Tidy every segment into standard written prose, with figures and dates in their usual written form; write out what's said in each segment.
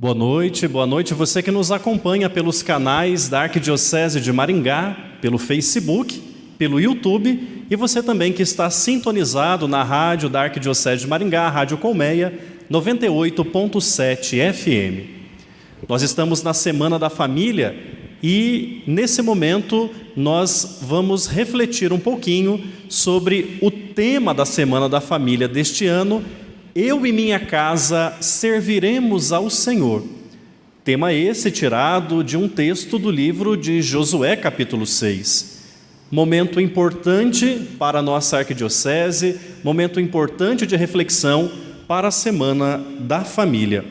Boa noite você que nos acompanha pelos canais da Arquidiocese de Maringá, pelo Facebook, pelo YouTube, e você também que está sintonizado na rádio da Arquidiocese de Maringá, a Rádio Colmeia, 98.7 FM. Nós estamos na Semana da Família e, nesse momento, nós vamos refletir um pouquinho sobre o tema da Semana da Família deste ano: Eu e minha casa serviremos ao Senhor. Tema esse tirado de um texto do livro de Josué, capítulo 6. Momento importante para a nossa arquidiocese, momento importante de reflexão para a Semana da Família.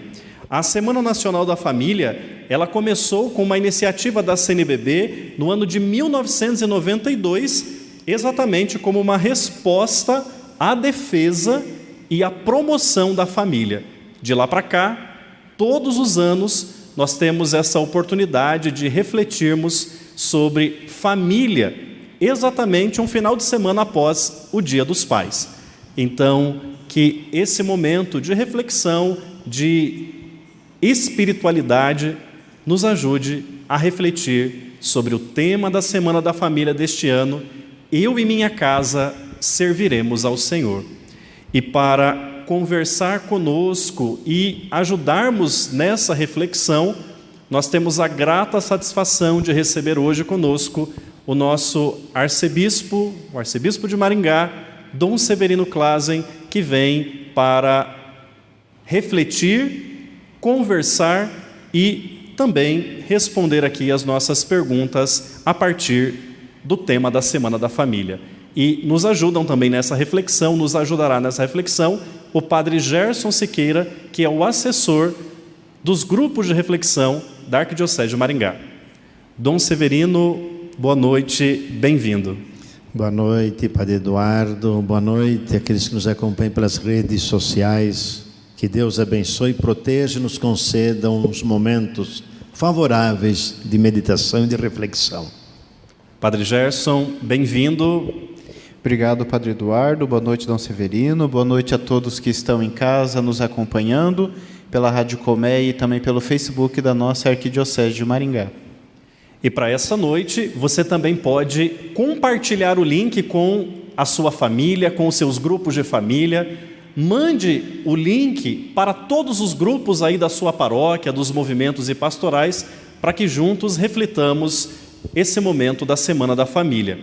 A Semana Nacional da Família, ela começou com uma iniciativa da CNBB no ano de 1992, exatamente como uma resposta à defesa e a promoção da família. De lá para cá, todos os anos, nós temos essa oportunidade de refletirmos sobre família, exatamente um final de semana após o Dia dos Pais. Então, que esse momento de reflexão, de espiritualidade, nos ajude a refletir sobre o tema da Semana da Família deste ano: Eu e minha casa serviremos ao Senhor. E para conversar conosco e ajudarmos nessa reflexão, nós temos a grata satisfação de receber hoje conosco o nosso arcebispo, o arcebispo de Maringá, Dom Severino Clasen, que vem para refletir, conversar e também responder aqui as nossas perguntas a partir do tema da Semana da Família. E nos ajudam também nessa reflexão, nos ajudará nessa reflexão o Padre Gerson Siqueira, que é o assessor dos grupos de reflexão da Arquidiocese de Maringá. Dom Severino, boa noite, bem-vindo. Boa noite, Padre Eduardo, boa noite àqueles que nos acompanham pelas redes sociais. Que Deus abençoe e proteja e nos conceda uns momentos favoráveis de meditação e de reflexão. Padre Gerson, bem-vindo. Obrigado, Padre Eduardo. Boa noite, Dom Severino. Boa noite a todos que estão em casa nos acompanhando pela Rádio Colmeia e também pelo Facebook da nossa Arquidiocese de Maringá. E para essa noite, você também pode compartilhar o link com a sua família, com os seus grupos de família. Mande o link para todos os grupos aí da sua paróquia, dos movimentos e pastorais, para que juntos reflitamos esse momento da Semana da Família.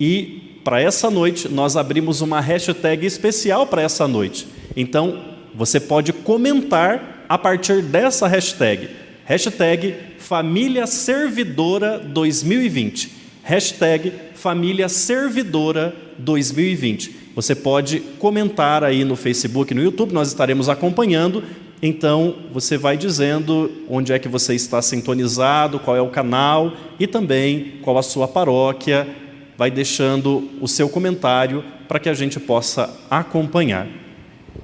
E para essa noite, nós abrimos uma hashtag especial para essa noite. Então, você pode comentar a partir dessa hashtag. Hashtag Família Servidora 2020. Hashtag Família Servidora 2020. Você pode comentar aí no Facebook, no YouTube, nós estaremos acompanhando. Então, você vai dizendo onde é que você está sintonizado, qual é o canal e também qual a sua paróquia. Vai deixando o seu comentário para que a gente possa acompanhar.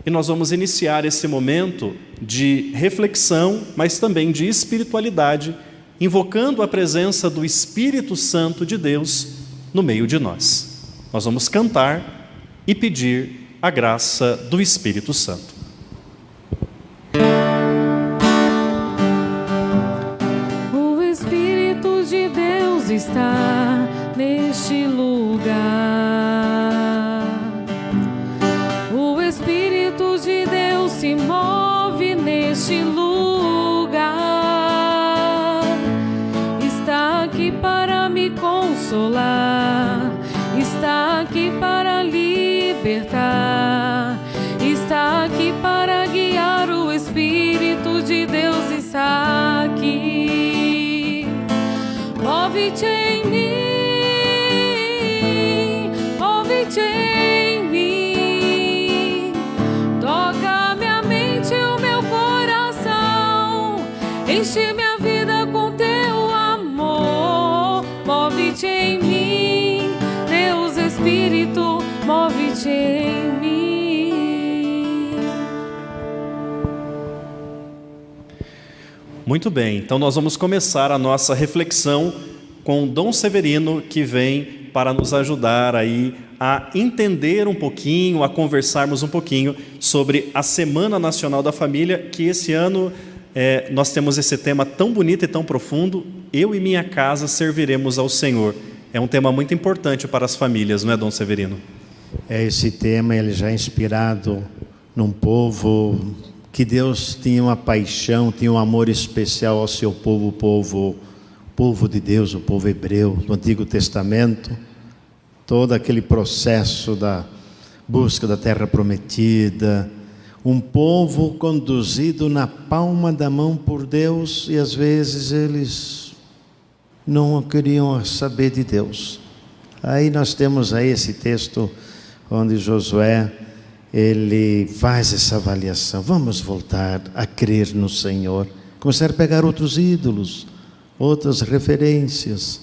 E nós vamos iniciar esse momento de reflexão, mas também de espiritualidade, invocando a presença do Espírito Santo de Deus no meio de nós. Nós vamos cantar e pedir a graça do Espírito Santo. O Espírito de Deus está neste lugar. O Espírito de Deus se move neste lugar. Está aqui para me consolar, está aqui para libertar, está aqui para guiar. O Espírito de Deus está aqui. Move-te em mim, em mim, toca minha mente e o meu coração, enche minha vida com teu amor. Move-te em mim, Deus Espírito, move-te em mim. Muito bem, então nós vamos começar a nossa reflexão com Dom Severino, que vem para nos ajudar aí a entender um pouquinho, a conversarmos um pouquinho sobre a Semana Nacional da Família, que esse ano nós temos esse tema tão bonito e tão profundo, eu e minha casa serviremos ao Senhor. É um tema muito importante para as famílias, não é, Dom Severino? Esse tema ele já é inspirado num povo que Deus tinha uma paixão, tinha um amor especial ao seu povo, povo de Deus, o povo hebreu do Antigo Testamento. Todo aquele processo da busca da terra prometida, um povo conduzido na palma da mão por Deus, e às vezes eles não queriam saber de Deus. Aí nós temos aí esse texto onde Josué, ele faz essa avaliação. Vamos voltar a crer no Senhor. Começar a pegar outros ídolos, outras referências.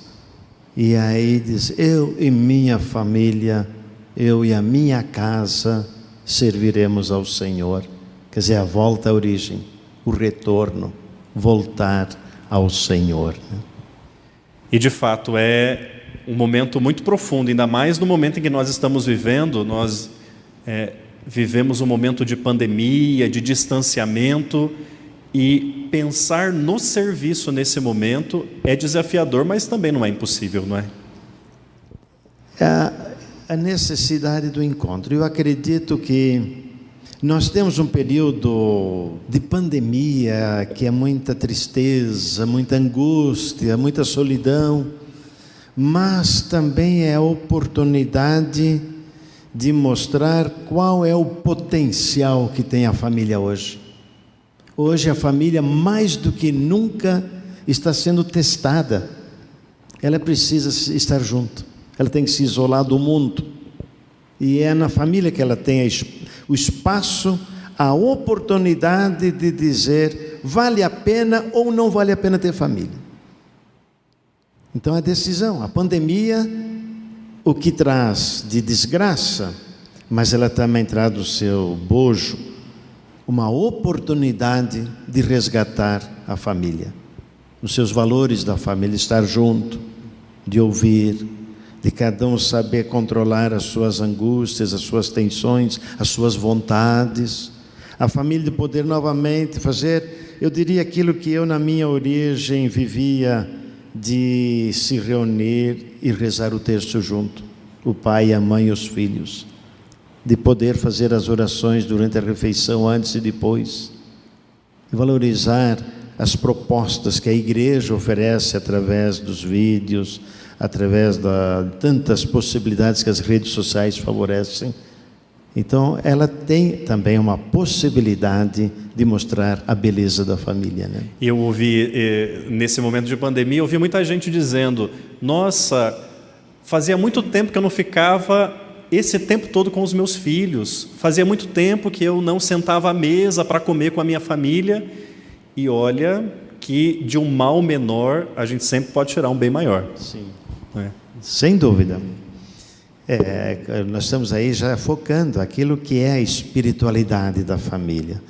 E aí diz, eu e minha família, eu e a minha casa serviremos ao Senhor. Quer dizer, a volta à origem, o retorno, voltar ao Senhor. E de fato é um momento muito profundo, ainda mais no momento em que nós estamos vivendo. Nós vivemos um momento de pandemia, de distanciamento, e pensar no serviço nesse momento é desafiador, mas também não é impossível, não é? A necessidade do encontro. Eu acredito que nós temos um período de pandemia que é muita tristeza, muita angústia, muita solidão, mas também é a oportunidade de mostrar qual é o potencial que tem a família hoje. Hoje a família, mais do que nunca, está sendo testada. Ela precisa estar junto, ela tem que se isolar do mundo. E é na família que ela tem o espaço, a oportunidade de dizer vale a pena ou não vale a pena ter família. Então a decisão, a pandemia, o que traz de desgraça, mas ela também traz do seu bojo uma oportunidade de resgatar a família, os seus valores da família, estar junto, de ouvir, de cada um saber controlar as suas angústias, as suas tensões, as suas vontades, a família de poder novamente fazer, eu diria, aquilo que eu na minha origem vivia, de se reunir e rezar o terço junto, o pai, a mãe e os filhos, de poder fazer as orações durante a refeição, antes e depois, e valorizar as propostas que a igreja oferece através dos vídeos, através de tantas possibilidades que as redes sociais favorecem. Então ela tem também uma possibilidade de mostrar a beleza da família, né? Eu ouvi, nesse momento de pandemia, eu ouvi muita gente dizendo, nossa, fazia muito tempo que eu não ficava esse tempo todo com os meus filhos, fazia muito tempo que eu não sentava à mesa para comer com a minha família, e olha que de um mal menor a gente sempre pode tirar um bem maior. Sim. Sem dúvida. Nós estamos aí já focando aquilo que é a espiritualidade da família.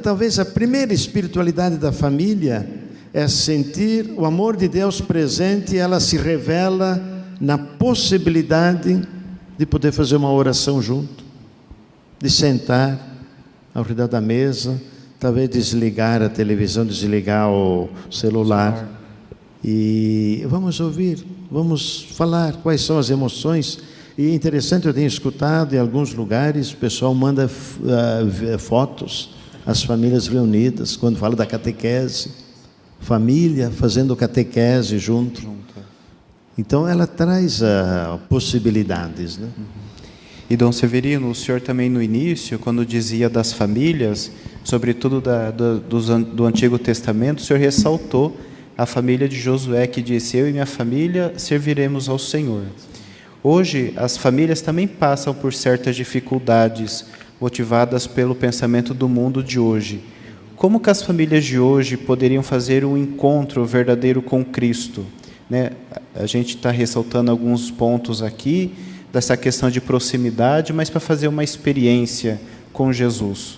Talvez a primeira espiritualidade da família é sentir o amor de Deus presente, e ela se revela na possibilidade de poder fazer uma oração junto, de sentar ao redor da mesa, talvez desligar a televisão, desligar o celular, e vamos ouvir, vamos falar quais são as emoções. E é interessante, eu tenho escutado em alguns lugares, o pessoal manda fotos, as famílias reunidas, quando fala da catequese, família fazendo catequese junto. Então ela traz possibilidades, né? E Dom Severino, o senhor também no início, quando dizia das famílias, sobretudo do Antigo Testamento, o senhor ressaltou a família de Josué, que disse, eu e minha família serviremos ao Senhor. Hoje, as famílias também passam por certas dificuldades, motivadas pelo pensamento do mundo de hoje. Como que as famílias de hoje poderiam fazer um encontro verdadeiro com Cristo? Né? A gente está ressaltando alguns pontos aqui, dessa questão de proximidade, mas para fazer uma experiência com Jesus.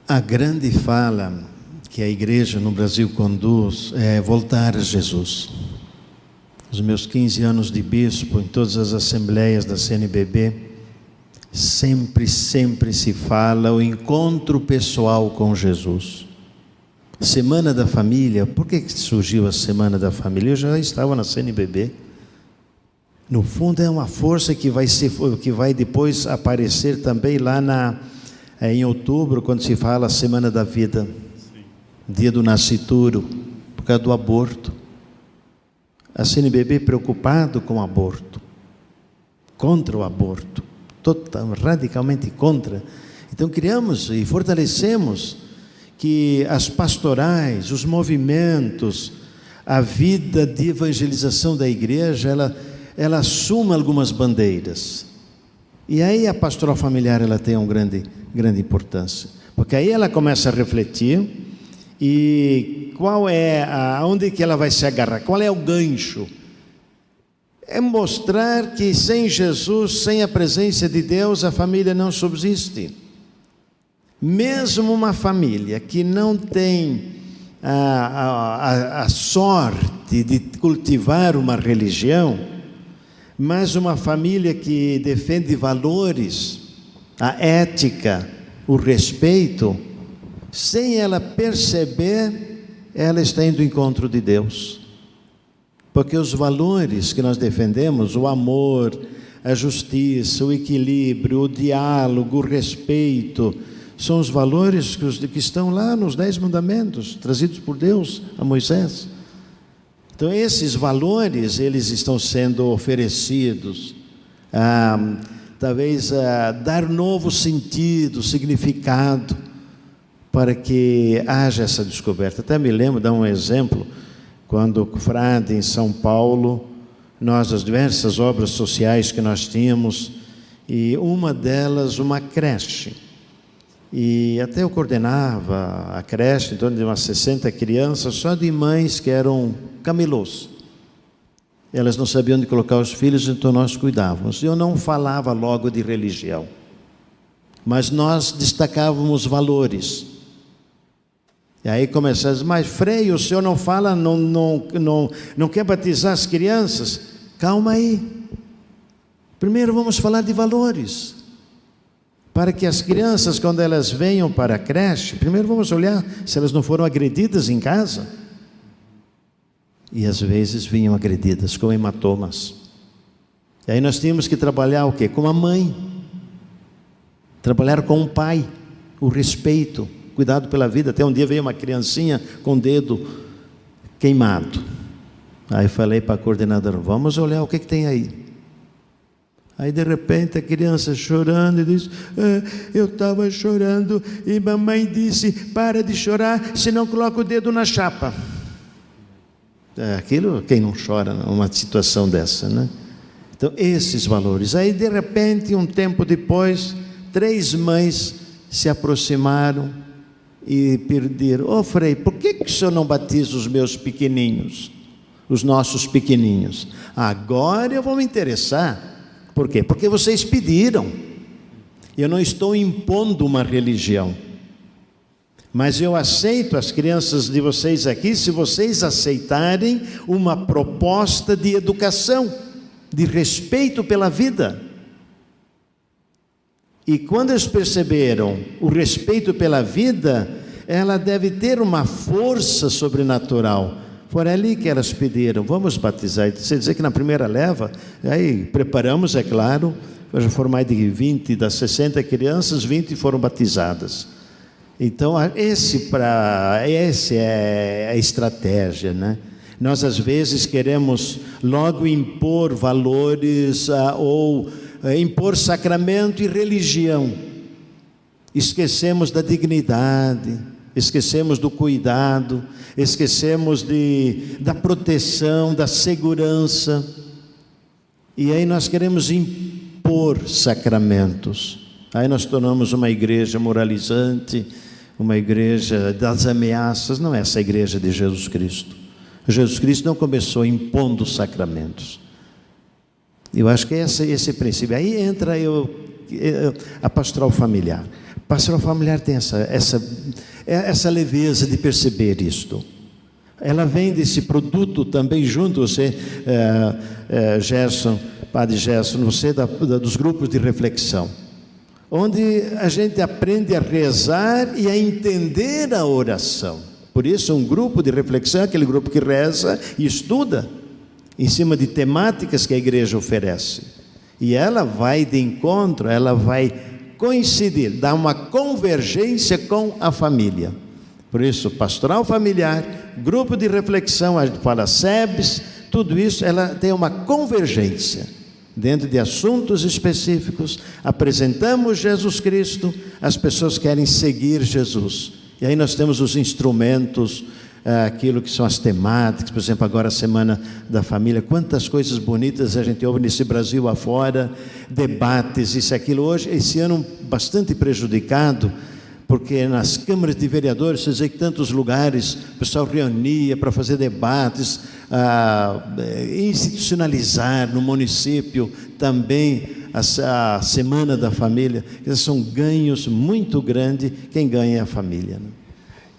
A grande fala que a igreja no Brasil conduz é voltar a Jesus. Os meus 15 anos de bispo, em todas as assembleias da CNBB, sempre se fala o encontro pessoal com Jesus. Semana da Família. Por que surgiu a Semana da Família? Eu já estava na CNBB. No fundo é uma força que vai depois aparecer também lá em outubro, quando se fala Semana da Vida. Sim. Dia do nascituro, por causa do aborto. A CNBB preocupado com o aborto, contra o aborto, radicalmente contra. Então criamos e fortalecemos que as pastorais, os movimentos, a vida de evangelização da igreja, ela assuma algumas bandeiras. E aí a pastoral familiar ela tem uma grande importância, porque aí ela começa a refletir e aonde que ela vai se agarrar, qual é o gancho? É mostrar que sem Jesus, sem a presença de Deus, a família não subsiste. Mesmo uma família que não tem a sorte de cultivar uma religião, mas uma família que defende valores, a ética, o respeito, sem ela perceber, ela está indo ao encontro de Deus. Porque os valores que nós defendemos, o amor, a justiça, o equilíbrio, o diálogo, o respeito, são os valores que estão lá nos 10 mandamentos, trazidos por Deus a Moisés. Então esses valores, eles estão sendo oferecidos, talvez dar novo sentido, significado, para que haja essa descoberta. Até me lembro, dar um exemplo, quando o frade em São Paulo, nós, as diversas obras sociais que nós tínhamos, e uma delas, uma creche. E até eu coordenava a creche, em torno de umas 60 crianças, só de mães que eram camelôs. Elas não sabiam onde colocar os filhos, então nós cuidávamos. Eu não falava logo de religião, mas nós destacávamos valores. E aí começamos, mas Frei, o senhor não fala, não quer batizar as crianças? Calma aí. Primeiro vamos falar de valores. Para que as crianças, quando elas venham para a creche, primeiro vamos olhar se elas não foram agredidas em casa. E às vezes vinham agredidas com hematomas. E aí nós tínhamos que trabalhar o quê? Com a mãe. Trabalhar com o pai, o respeito, cuidado pela vida. Até um dia veio uma criancinha com o dedo queimado. Aí falei para a coordenadora, vamos olhar o que tem aí. Aí de repente a criança chorando e diz, eu estava chorando e mamãe disse, para de chorar, senão coloca o dedo na chapa. Aquilo, quem não chora numa situação dessa, né? Então esses valores. Aí de repente, um tempo depois, 3 mães se aproximaram e pediram, Frei, por que o senhor não batiza os meus pequeninhos, os nossos pequeninhos? Agora eu vou me interessar. Por quê? Porque vocês pediram. Eu não estou impondo uma religião, mas eu aceito as crianças de vocês aqui, se vocês aceitarem uma proposta de educação, de respeito pela vida. E quando eles perceberam o respeito pela vida, ela deve ter uma força sobrenatural. Foi ali que elas pediram, vamos batizar. Você dizer que na primeira leva, aí preparamos, é claro, já foram mais de 20, das 60 crianças, 20 foram batizadas. Então, esse é a estratégia, né? Nós, às vezes, queremos logo impor valores ou impor sacramento e religião. Esquecemos da dignidade, esquecemos do cuidado, esquecemos da proteção, da segurança. E aí nós queremos impor sacramentos. Aí nós tornamos uma igreja moralizante, uma igreja das ameaças. Não é essa a igreja de Jesus Cristo. Jesus Cristo não começou impondo sacramentos. Eu acho que é esse princípio. Aí entra a pastoral familiar. A pastoral familiar tem essa leveza de perceber isto. Ela vem desse produto também junto, você, Gerson, Padre Gerson, você dos grupos de reflexão, onde a gente aprende a rezar e a entender a oração. Por isso, um grupo de reflexão é aquele grupo que reza e estuda em cima de temáticas que a igreja oferece. E ela vai de encontro, ela vai coincidir, dar uma convergência com a família. Por isso, pastoral familiar, grupo de reflexão, a gente fala SEBS, tudo isso, ela tem uma convergência dentro de assuntos específicos. Apresentamos Jesus Cristo, as pessoas querem seguir Jesus. E aí nós temos os instrumentos, aquilo que são as temáticas, por exemplo, agora a Semana da Família, quantas coisas bonitas a gente ouve nesse Brasil afora, debates, isso e aquilo. Hoje, esse ano, bastante prejudicado, porque nas câmaras de vereadores, você vê que tantos lugares, o pessoal reunia para fazer debates, institucionalizar no município também a Semana da Família. Esses são ganhos muito grandes, quem ganha é a família, né?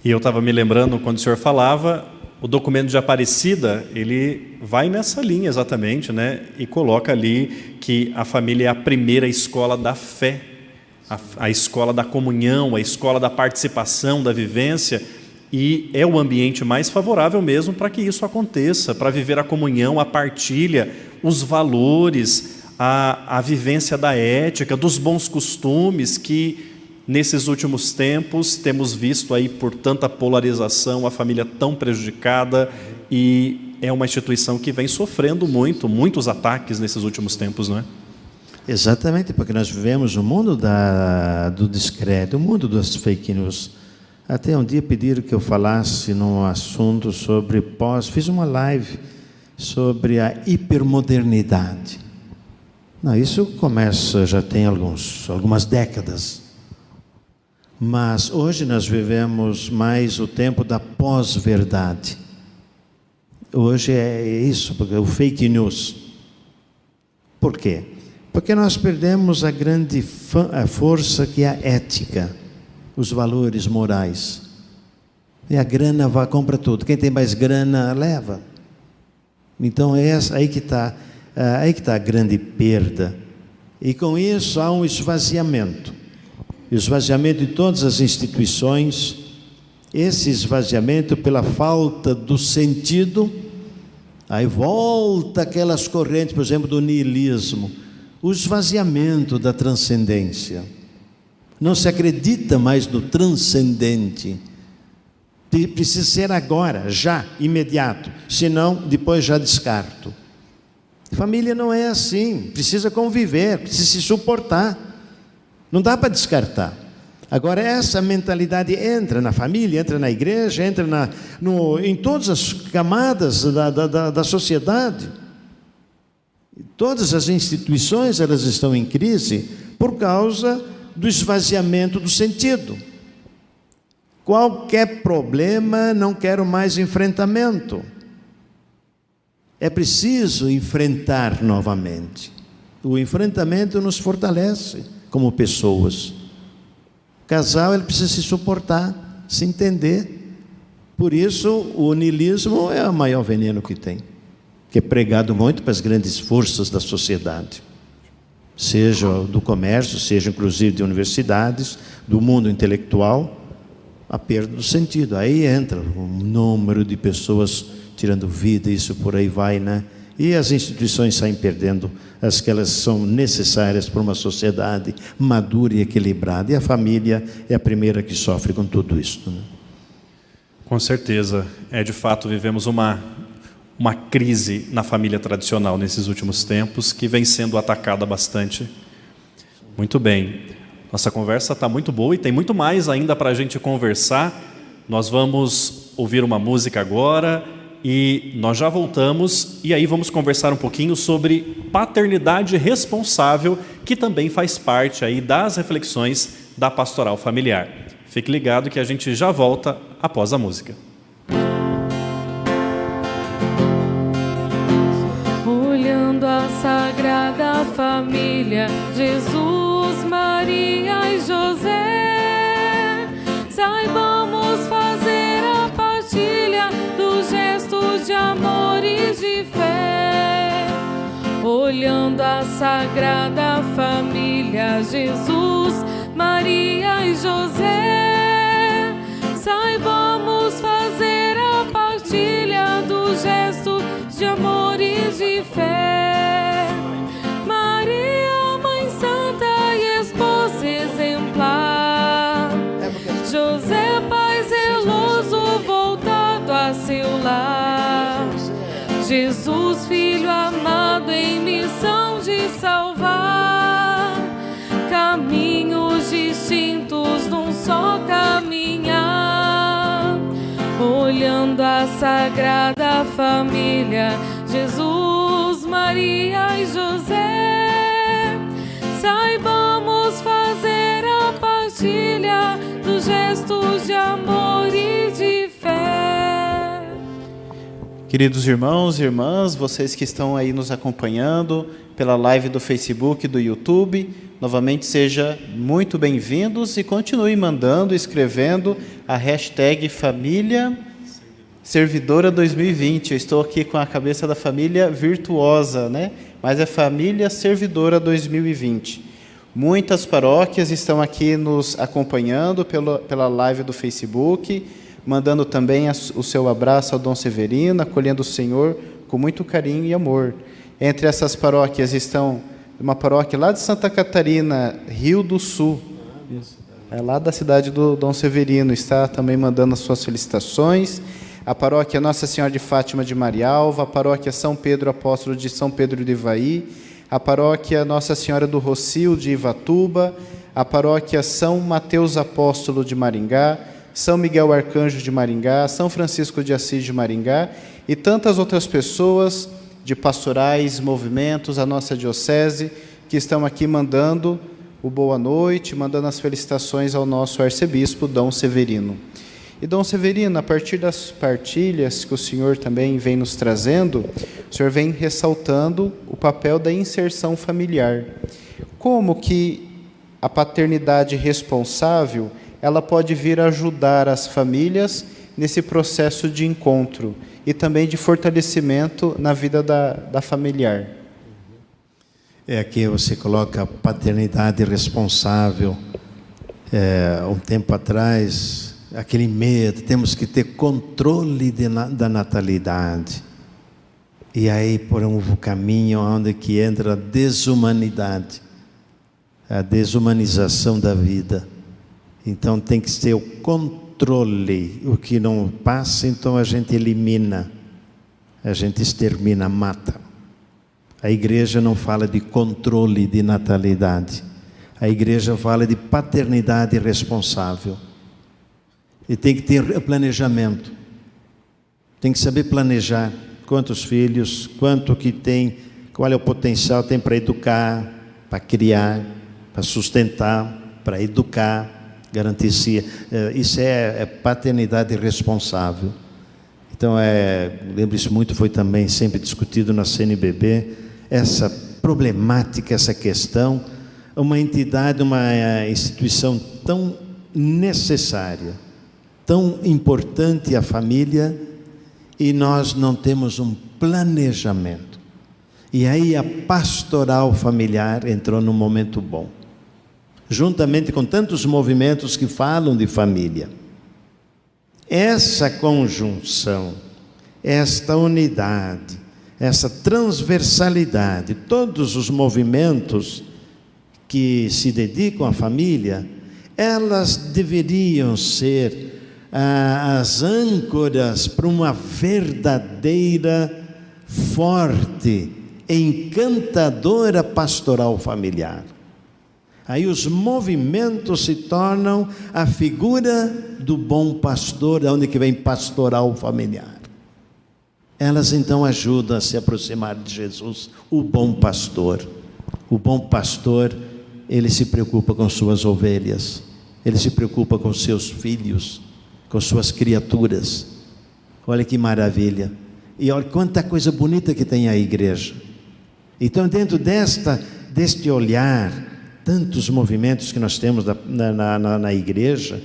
E eu estava me lembrando, quando o senhor falava, o documento de Aparecida, ele vai nessa linha exatamente, né? E coloca ali que a família é a primeira escola da fé, a escola da comunhão, a escola da participação, da vivência, e é o ambiente mais favorável mesmo para que isso aconteça, para viver a comunhão, a partilha, os valores, a vivência da ética, dos bons costumes que, nesses últimos tempos, temos visto aí por tanta polarização, a família tão prejudicada, e é uma instituição que vem sofrendo muitos ataques nesses últimos tempos, não é? Exatamente, porque nós vivemos o mundo do descrédito, o mundo das fake news. Até um dia pediram que eu falasse num assunto sobre fiz uma live sobre a hipermodernidade. Não, isso começa, já tem algumas décadas. Mas hoje nós vivemos mais o tempo da pós-verdade. Hoje é isso, porque o fake news. Por quê? Porque nós perdemos a grande força que é a ética, os valores morais. E a grana compra tudo. Quem tem mais grana, leva. Então é aí que está a grande perda. E com isso há um esvaziamento. Esvaziamento de todas as instituições, esse esvaziamento pela falta do sentido, aí volta aquelas correntes, por exemplo, do niilismo, o esvaziamento da transcendência. Não se acredita mais no transcendente, precisa ser agora, já, imediato, senão depois já descarto. Família não é assim, precisa conviver, precisa se suportar. Não dá para descartar. Agora, essa mentalidade entra na família, entra na igreja, entra em todas as camadas da sociedade. Todas as instituições, elas estão em crise por causa do esvaziamento do sentido. Qualquer problema, não quero mais enfrentamento. É preciso enfrentar novamente. O enfrentamento nos fortalece como pessoas. O casal, ele precisa se suportar, se entender. Por isso, o niilismo é o maior veneno que tem, que é pregado muito para as grandes forças da sociedade, seja do comércio, seja inclusive de universidades, do mundo intelectual, a perda do sentido. Aí entra um número de pessoas tirando vida, isso por aí vai, né? E as instituições saem perdendo as que elas são necessárias para uma sociedade madura e equilibrada. E a família é a primeira que sofre com tudo isso, né? Com certeza. De fato, vivemos uma crise na família tradicional nesses últimos tempos, que vem sendo atacada bastante. Muito bem. Nossa conversa está muito boa e tem muito mais ainda para a gente conversar. Nós vamos ouvir uma música agora e nós já voltamos, e aí vamos conversar um pouquinho sobre paternidade responsável, que também faz parte aí das reflexões da pastoral familiar. Fique ligado que a gente já volta após a música. Olhando a Sagrada Família, Jesus, Maria e José, saibamos fazer a partilha dos gestos de amor e de fé. Olhando a Sagrada Família, Jesus, Maria e José, saibamos fazer de amor e de fé. Maria, Mãe Santa e Esposa exemplar. José, Pai zeloso, voltado a seu lar. Jesus, Filho amado, em missão de salvar. Caminhos distintos num só caminhar. Olhando a Sagrada Família, Jesus, Maria e José, saibamos fazer a partilha dos gestos de amor e de fé. Queridos irmãos e irmãs, vocês que estão aí nos acompanhando pela live do Facebook e do YouTube, novamente sejam muito bem-vindos e continue mandando, escrevendo a hashtag Família Servidora 2020. Eu estou aqui com a cabeça da família virtuosa, né? Mas é Família Servidora 2020. Muitas paróquias estão aqui nos acompanhando pela live do Facebook, mandando também o seu abraço ao Dom Severino, acolhendo o Senhor com muito carinho e amor. Entre essas paróquias estão uma paróquia lá de Santa Catarina, Rio do Sul, é lá da cidade do Dom Severino, está também mandando as suas felicitações. A paróquia Nossa Senhora de Fátima de Marialva, a paróquia São Pedro Apóstolo de São Pedro de Ivaí, a paróquia Nossa Senhora do Rocio de Ivatuba, a paróquia São Mateus Apóstolo de Maringá, São Miguel Arcanjo de Maringá, São Francisco de Assis de Maringá e tantas outras pessoas de pastorais, movimentos, a nossa diocese, que estão aqui mandando o boa noite, mandando as felicitações ao nosso arcebispo, Dom Severino. E, Dom Severino, a partir das partilhas que o senhor também vem nos trazendo, o senhor vem ressaltando o papel da inserção familiar. Como que a paternidade responsável, ela pode vir ajudar as famílias nesse processo de encontro e também de fortalecimento na vida da familiar? Aqui você coloca a paternidade responsável. Um tempo atrás, aquele medo, temos que ter controle da natalidade. E aí por um caminho onde que entra a desumanidade, a desumanização da vida. Então tem que ser o controle. O que não passa, então a gente elimina, a gente extermina, mata. A igreja não fala de controle de natalidade, a igreja fala de paternidade responsável. E tem que ter planejamento, tem que saber planejar quantos filhos, quanto que tem, qual é o potencial tem para educar, para criar, para sustentar, para educar, garantir. Isso é paternidade responsável. Então, lembro-se muito, foi também sempre discutido na CNBB, essa problemática, essa questão, uma entidade, uma instituição tão necessária, tão importante a família, e nós não temos um planejamento. E aí a pastoral familiar entrou num momento bom, juntamente com tantos movimentos que falam de família. Essa conjunção, esta unidade, essa transversalidade, todos os movimentos que se dedicam à família, elas deveriam ser as âncoras para uma verdadeira, forte, encantadora pastoral familiar. Aí os movimentos se tornam a figura do bom pastor, de onde que vem pastoral familiar. Elas então ajudam a se aproximar de Jesus, o bom pastor. O bom pastor, ele se preocupa com suas ovelhas, ele se preocupa com seus filhos, com suas criaturas. Olha que maravilha. E olha quanta coisa bonita que tem a igreja. Então, dentro deste olhar, tantos movimentos que nós temos na igreja,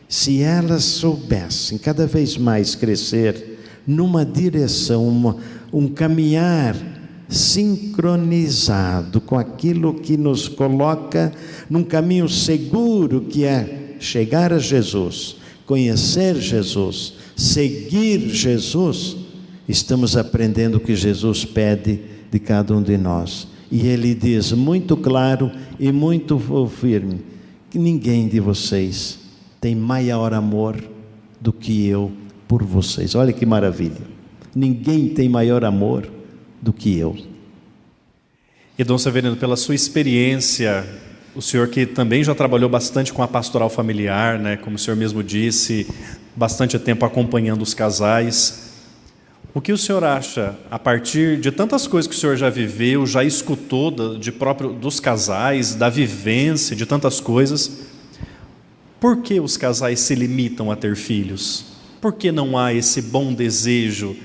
se elas soubessem cada vez mais crescer numa direção, um caminhar sincronizado com aquilo que nos coloca num caminho seguro, que é chegar a Jesus, conhecer Jesus, seguir Jesus, estamos aprendendo o que Jesus pede de cada um de nós. E Ele diz muito claro e muito firme, que ninguém de vocês tem maior amor do que eu por vocês. Olha que maravilha. Ninguém tem maior amor do que eu. E Dom Severino, pela sua experiência, o senhor que também já trabalhou bastante com a pastoral familiar, né, como o senhor mesmo disse, bastante tempo acompanhando os casais, o que o senhor acha, a partir de tantas coisas que o senhor já viveu, já escutou dos casais, da vivência, de tantas coisas, por que os casais se limitam a ter filhos? Por que não há esse bom desejo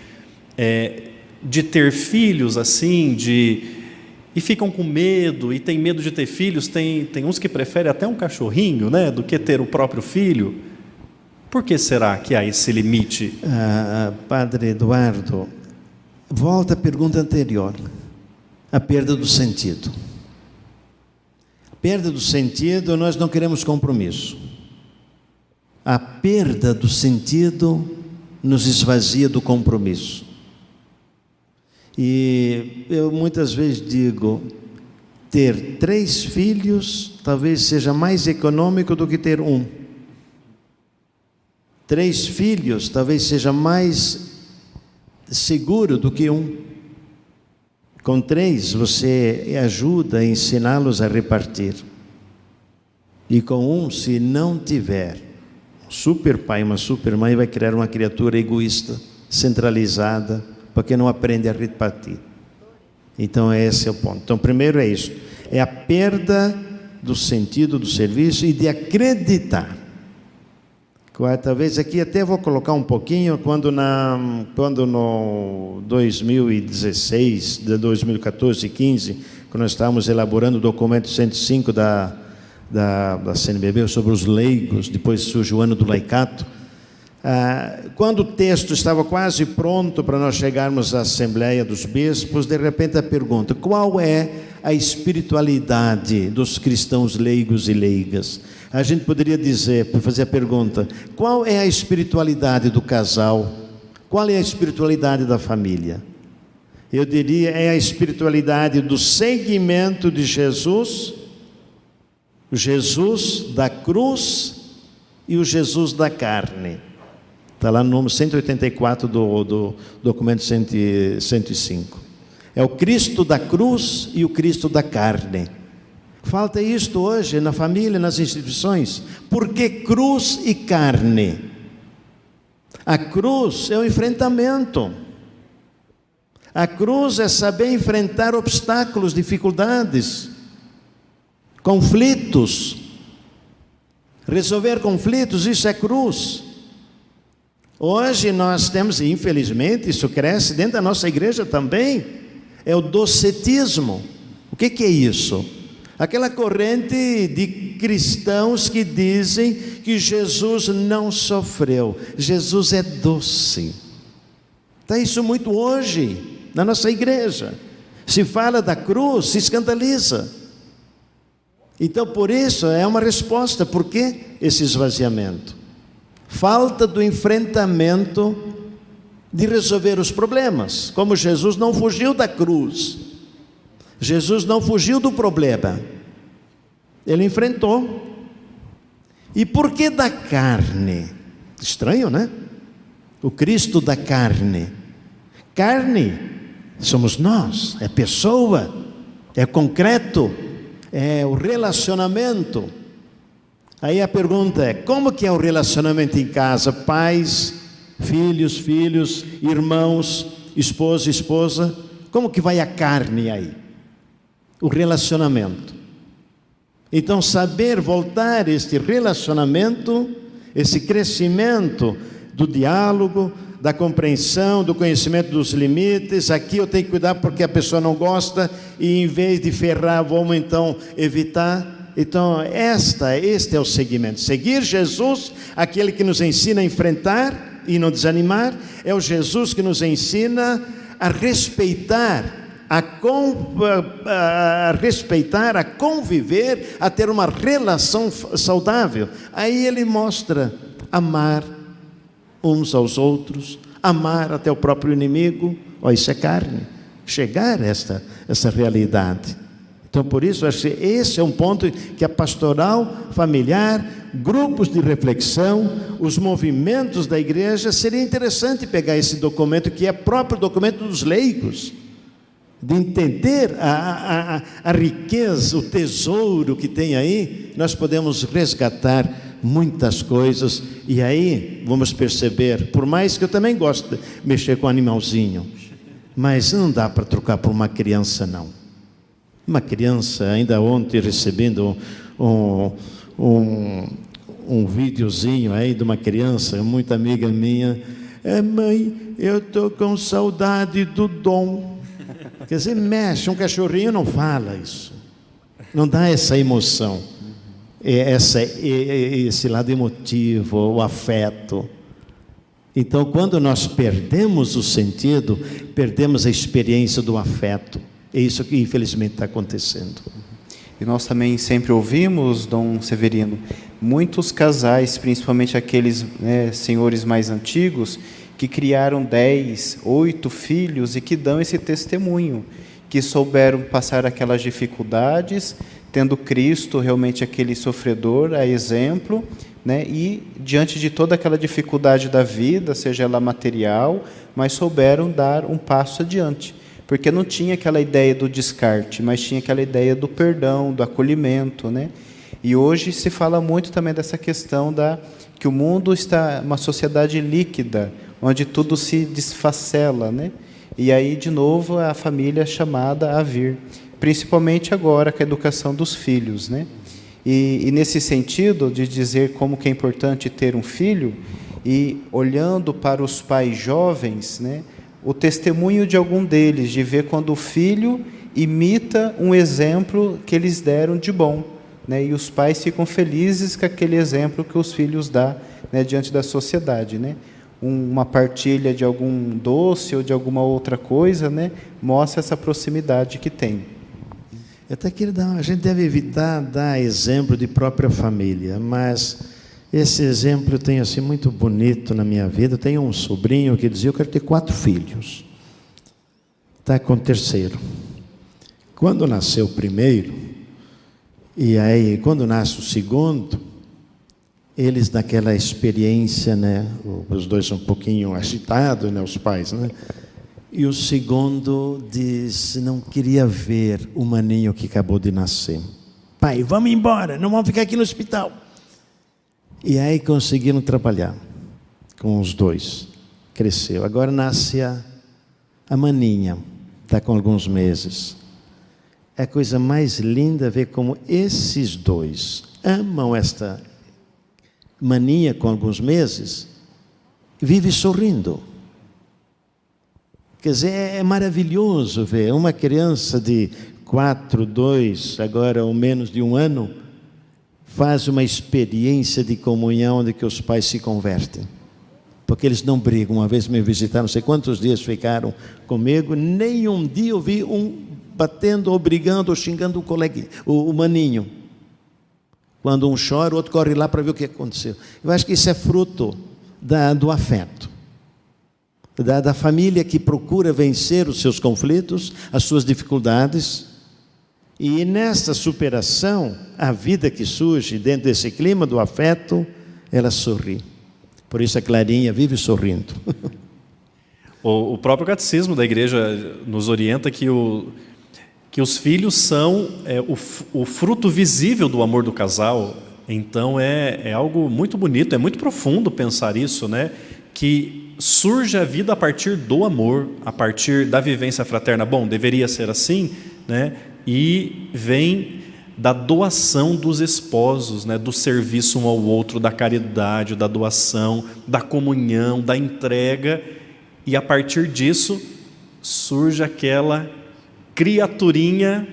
de ter filhos assim, e ficam com medo, e tem medo de ter filhos? Tem uns que preferem até um cachorrinho, né, do que ter o próprio filho. Por que será que há esse limite? Padre Eduardo, volta à pergunta anterior. A perda do sentido. A perda do sentido, nós não queremos compromisso. A perda do sentido nos esvazia do compromisso. E eu muitas vezes digo, ter 3 filhos talvez seja mais econômico do que ter um. 3 filhos talvez seja mais seguro do que um. Com 3 você ajuda a ensiná-los a repartir. E com um, se não tiver um super pai, uma super mãe, vai criar uma criatura egoísta, centralizada, porque não aprende a repartir. Então esse é o ponto. Então primeiro é isso, é a perda do sentido do serviço e de acreditar. Talvez aqui até vou colocar um pouquinho, quando no 2016, de 2014 e 15, quando nós estávamos elaborando o documento 105 da CNBB sobre os leigos, depois surgiu o ano do laicato, quando o texto estava quase pronto para nós chegarmos à Assembleia dos Bispos, de repente a pergunta: qual é a espiritualidade dos cristãos leigos e leigas? A gente poderia fazer a pergunta: qual é a espiritualidade do casal? Qual é a espiritualidade da família? Eu diria, é a espiritualidade do seguimento de Jesus, o Jesus da cruz e o Jesus da carne. Está lá no número 184 do documento 105. É o Cristo da cruz e o Cristo da carne. Falta isto hoje na família, nas instituições. Por que cruz e carne? A cruz é o enfrentamento. A cruz é saber enfrentar obstáculos, dificuldades, conflitos. Resolver conflitos, isso é cruz. Hoje nós temos, e infelizmente isso cresce dentro da nossa igreja também, é o docetismo. O que é isso? Aquela corrente de cristãos que dizem que Jesus não sofreu, Jesus é doce. Está isso muito hoje na nossa igreja. Se fala da cruz, se escandaliza. Então por isso é uma resposta. Por que esse esvaziamento? Falta do enfrentamento de resolver os problemas. Como Jesus não fugiu da cruz, Jesus não fugiu do problema, ele enfrentou. E por que da carne? Estranho, né? O Cristo da carne. Carne somos nós, é pessoa, é concreto, é o relacionamento. Aí a pergunta é: como que é o relacionamento em casa? Pais, filhos, irmãos, esposo, esposa. Como que vai a carne aí? O relacionamento. Então saber voltar este relacionamento, esse crescimento do diálogo, da compreensão, do conhecimento dos limites. Aqui eu tenho que cuidar porque a pessoa não gosta, e em vez de ferrar, vamos então evitar. Então este é o segmento. Seguir Jesus, aquele que nos ensina a enfrentar e não desanimar, é o Jesus que nos ensina a respeitar, a conviver, a ter uma relação saudável. Aí ele mostra amar uns aos outros, amar até o próprio inimigo. Isso é carne, chegar a essa realidade. Então, por isso, acho que esse é um ponto que a pastoral familiar, grupos de reflexão, os movimentos da igreja, seria interessante pegar esse documento, que é próprio documento dos leigos, de entender a riqueza, o tesouro que tem aí. Nós podemos resgatar muitas coisas, e aí vamos perceber, por mais que eu também gosto de mexer com animalzinho, mas não dá para trocar por uma criança, não. Uma criança, ainda ontem recebendo um videozinho aí de uma criança, muito amiga minha, mãe, eu estou com saudade do Dom. Quer dizer, mexe, um cachorrinho não fala isso, não dá essa emoção, esse lado emotivo, o afeto. Então, quando nós perdemos o sentido, perdemos a experiência do afeto. É isso que infelizmente está acontecendo. E nós também sempre ouvimos, Dom Severino, muitos casais, principalmente aqueles senhores mais antigos, que criaram 10, 8 filhos e que dão esse testemunho, que souberam passar aquelas dificuldades, tendo Cristo realmente aquele sofredor, a exemplo, e diante de toda aquela dificuldade da vida, seja ela material, mas souberam dar um passo adiante. Porque não tinha aquela ideia do descarte, mas tinha aquela ideia do perdão, do acolhimento, E hoje se fala muito também dessa questão que o mundo está uma sociedade líquida, onde tudo se desfacela, E aí, de novo, a família é chamada a vir, principalmente agora com a educação dos filhos, E nesse sentido de dizer como que é importante ter um filho, e olhando para os pais jovens, o testemunho de algum deles, de ver quando o filho imita um exemplo que eles deram de bom, e os pais ficam felizes com aquele exemplo que os filhos dão, diante da sociedade, Uma partilha de algum doce ou de alguma outra coisa, mostra essa proximidade que tem. Até que a gente deve evitar dar exemplo de própria família, mas esse exemplo eu tenho assim muito bonito na minha vida. Eu tenho um sobrinho que dizia: eu quero ter 4 filhos. Está com o 3º. Quando nasceu o primeiro, e aí quando nasce o segundo, eles naquela experiência, os dois um pouquinho agitados, os pais, E o segundo diz: não queria ver o maninho que acabou de nascer. Pai, vamos embora, não vamos ficar aqui no hospital. E aí conseguiram trabalhar com os dois. Cresceu. Agora nasce a maninha, está com alguns meses. É a coisa mais linda ver como esses dois amam esta maninha com alguns meses, vive sorrindo. Quer dizer, é maravilhoso ver uma criança de 4, 2, agora ou menos de 1 ano, faz uma experiência de comunhão onde que os pais se convertem. Porque eles não brigam. Uma vez me visitaram, não sei quantos dias ficaram comigo, nenhum dia eu vi um batendo, ou brigando, ou xingando o coleguinha, o maninho. Quando um chora, o outro corre lá para ver o que aconteceu. Eu acho que isso é fruto do afeto. Da família que procura vencer os seus conflitos, as suas dificuldades. E nessa superação, a vida que surge dentro desse clima do afeto, ela sorri. Por isso a Clarinha vive sorrindo. O próprio catecismo da igreja nos orienta que os filhos são o fruto visível do amor do casal. Então é algo muito bonito, é muito profundo pensar isso, que surge a vida a partir do amor, a partir da vivência fraterna. Bom, deveria ser assim, e vem da doação dos esposos, do serviço um ao outro, da caridade, da doação, da comunhão, da entrega, e a partir disso surge aquela criaturinha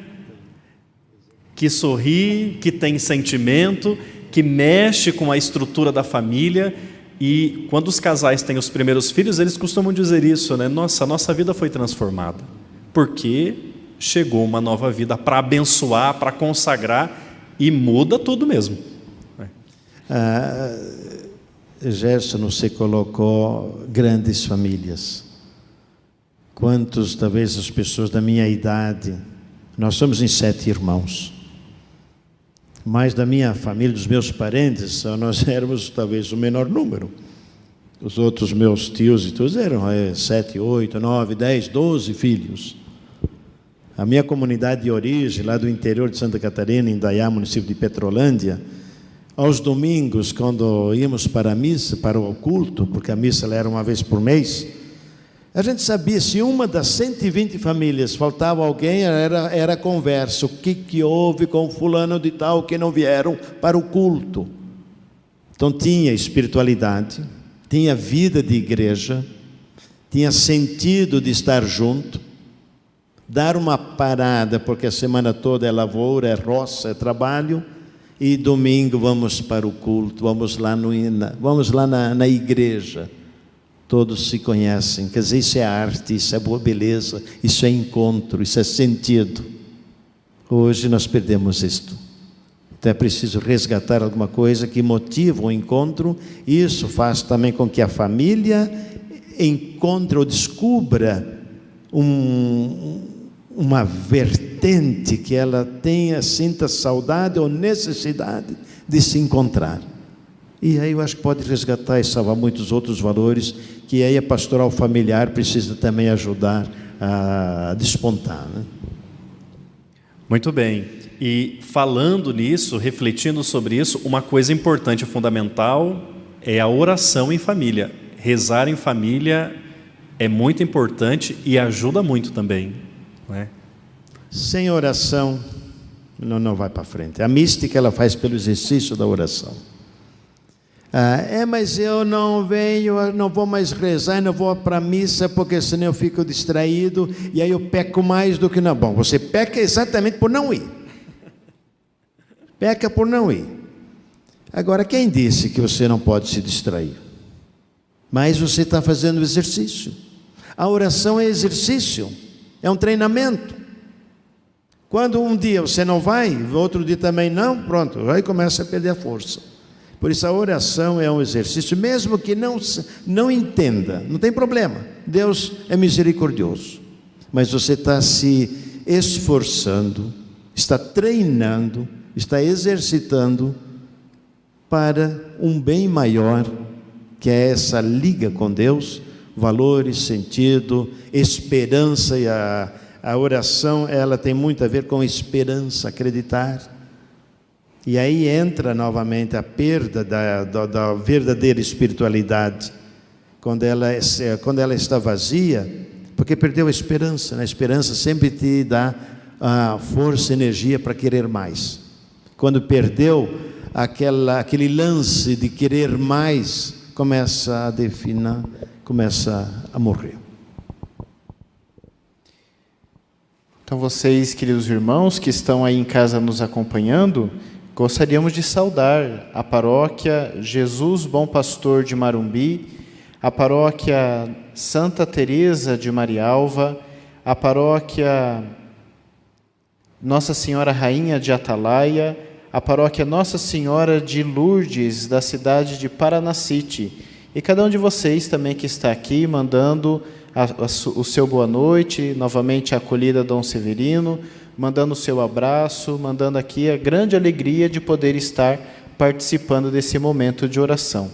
que sorri, que tem sentimento, que mexe com a estrutura da família. E quando os casais têm os primeiros filhos, eles costumam dizer isso, Nossa, a nossa vida foi transformada, porque chegou uma nova vida para abençoar, para consagrar, e muda tudo mesmo. Gerson, você colocou grandes famílias. Quantos, talvez as pessoas da minha idade, nós somos em 7 irmãos. Mas da minha família, dos meus parentes, nós éramos talvez o menor número. Os outros meus tios e todos eram 7, 8, 9, 10, 12 filhos. A minha comunidade de origem, lá do interior de Santa Catarina, em Indaiá, município de Petrolândia, aos domingos, quando íamos para a missa, para o culto, porque a missa era uma vez por mês, a gente sabia, se uma das 120 famílias faltava alguém, era conversa. O que houve com fulano de tal que não vieram para o culto? Então tinha espiritualidade, tinha vida de igreja, tinha sentido de estar junto, dar uma parada, porque a semana toda é lavoura, é roça, é trabalho, e domingo vamos para o culto, vamos lá na igreja. Todos se conhecem, quer dizer, isso é arte, isso é boa beleza, isso é encontro, isso é sentido. Hoje nós perdemos isto. Então é preciso resgatar alguma coisa que motiva o encontro. Isso faz também com que a família encontre ou descubra uma vertente que ela sinta saudade ou necessidade de se encontrar. E aí eu acho que pode resgatar e salvar muitos outros valores que aí a pastoral familiar precisa também ajudar a despontar, né? Muito bem. E falando nisso, refletindo sobre isso, uma coisa importante e fundamental é a oração em família. Rezar em família é muito importante e ajuda muito também, não é? Sem oração, não vai para frente. A mística ela faz pelo exercício da oração. Mas eu não venho, não vou mais rezar, não vou para a missa, porque senão eu fico distraído, e aí eu peco mais do que não. Bom, você peca exatamente por não ir. Peca por não ir. Agora, quem disse que você não pode se distrair? Mas você está fazendo exercício. A oração é exercício, é um treinamento. Quando um dia você não vai, outro dia também não, pronto, aí começa a perder a força. Por isso a oração é um exercício, mesmo que não entenda, não tem problema, Deus é misericordioso, mas você está se esforçando, está treinando, está exercitando para um bem maior, que é essa liga com Deus, valores, sentido, esperança. E a oração ela tem muito a ver com esperança, acreditar. E aí entra novamente a perda da verdadeira espiritualidade, quando ela está vazia, porque perdeu a esperança, né? A esperança sempre te dá a força, energia para querer mais. Quando perdeu aquele lance de querer mais, começa a definhar, começa a morrer. Então vocês, queridos irmãos, que estão aí em casa nos acompanhando, gostaríamos de saudar a paróquia Jesus Bom Pastor de Marumbi, a paróquia Santa Teresa de Marialva, a paróquia Nossa Senhora Rainha de Atalaia, a paróquia Nossa Senhora de Lourdes, da cidade de Paranacite. E cada um de vocês também que está aqui, mandando o seu boa noite, novamente a acolhida Dom Severino, mandando o seu abraço, mandando aqui a grande alegria de poder estar participando desse momento de oração.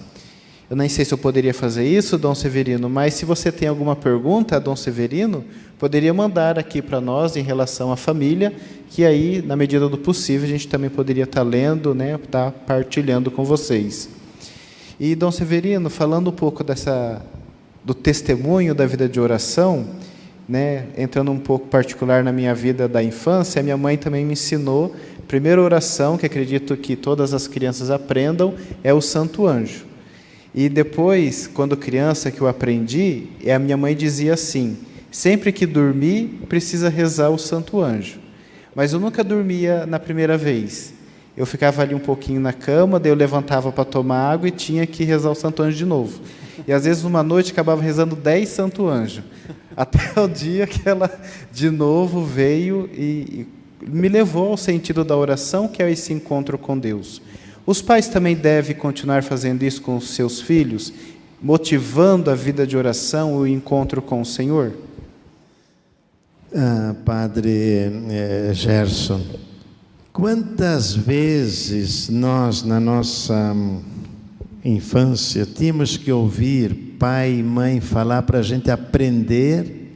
Eu nem sei se eu poderia fazer isso, Dom Severino, mas se você tem alguma pergunta, Dom Severino, poderia mandar aqui para nós em relação à família, que aí, na medida do possível, a gente também poderia estar lendo, né, estar partilhando com vocês. E, Dom Severino, falando um pouco do testemunho da vida de oração, né, entrando um pouco particular na minha vida da infância, a minha mãe também me ensinou, a primeira oração, que acredito que todas as crianças aprendam, é o Santo Anjo. E depois, quando criança que eu aprendi, a minha mãe dizia assim, sempre que dormir, precisa rezar o Santo Anjo. Mas eu nunca dormia na primeira vez. Eu ficava ali um pouquinho na cama, daí eu levantava para tomar água e tinha que rezar o Santo Anjo de novo. E às vezes, numa noite, acabava rezando 10 Santo Anjo. Até o dia que ela, de novo, veio e me levou ao sentido da oração, que é esse encontro com Deus. Os pais também devem continuar fazendo isso com os seus filhos, motivando a vida de oração e o encontro com o Senhor? Padre Gerson, quantas vezes nós, na nossa infância, tínhamos que ouvir pai e mãe falar para a gente aprender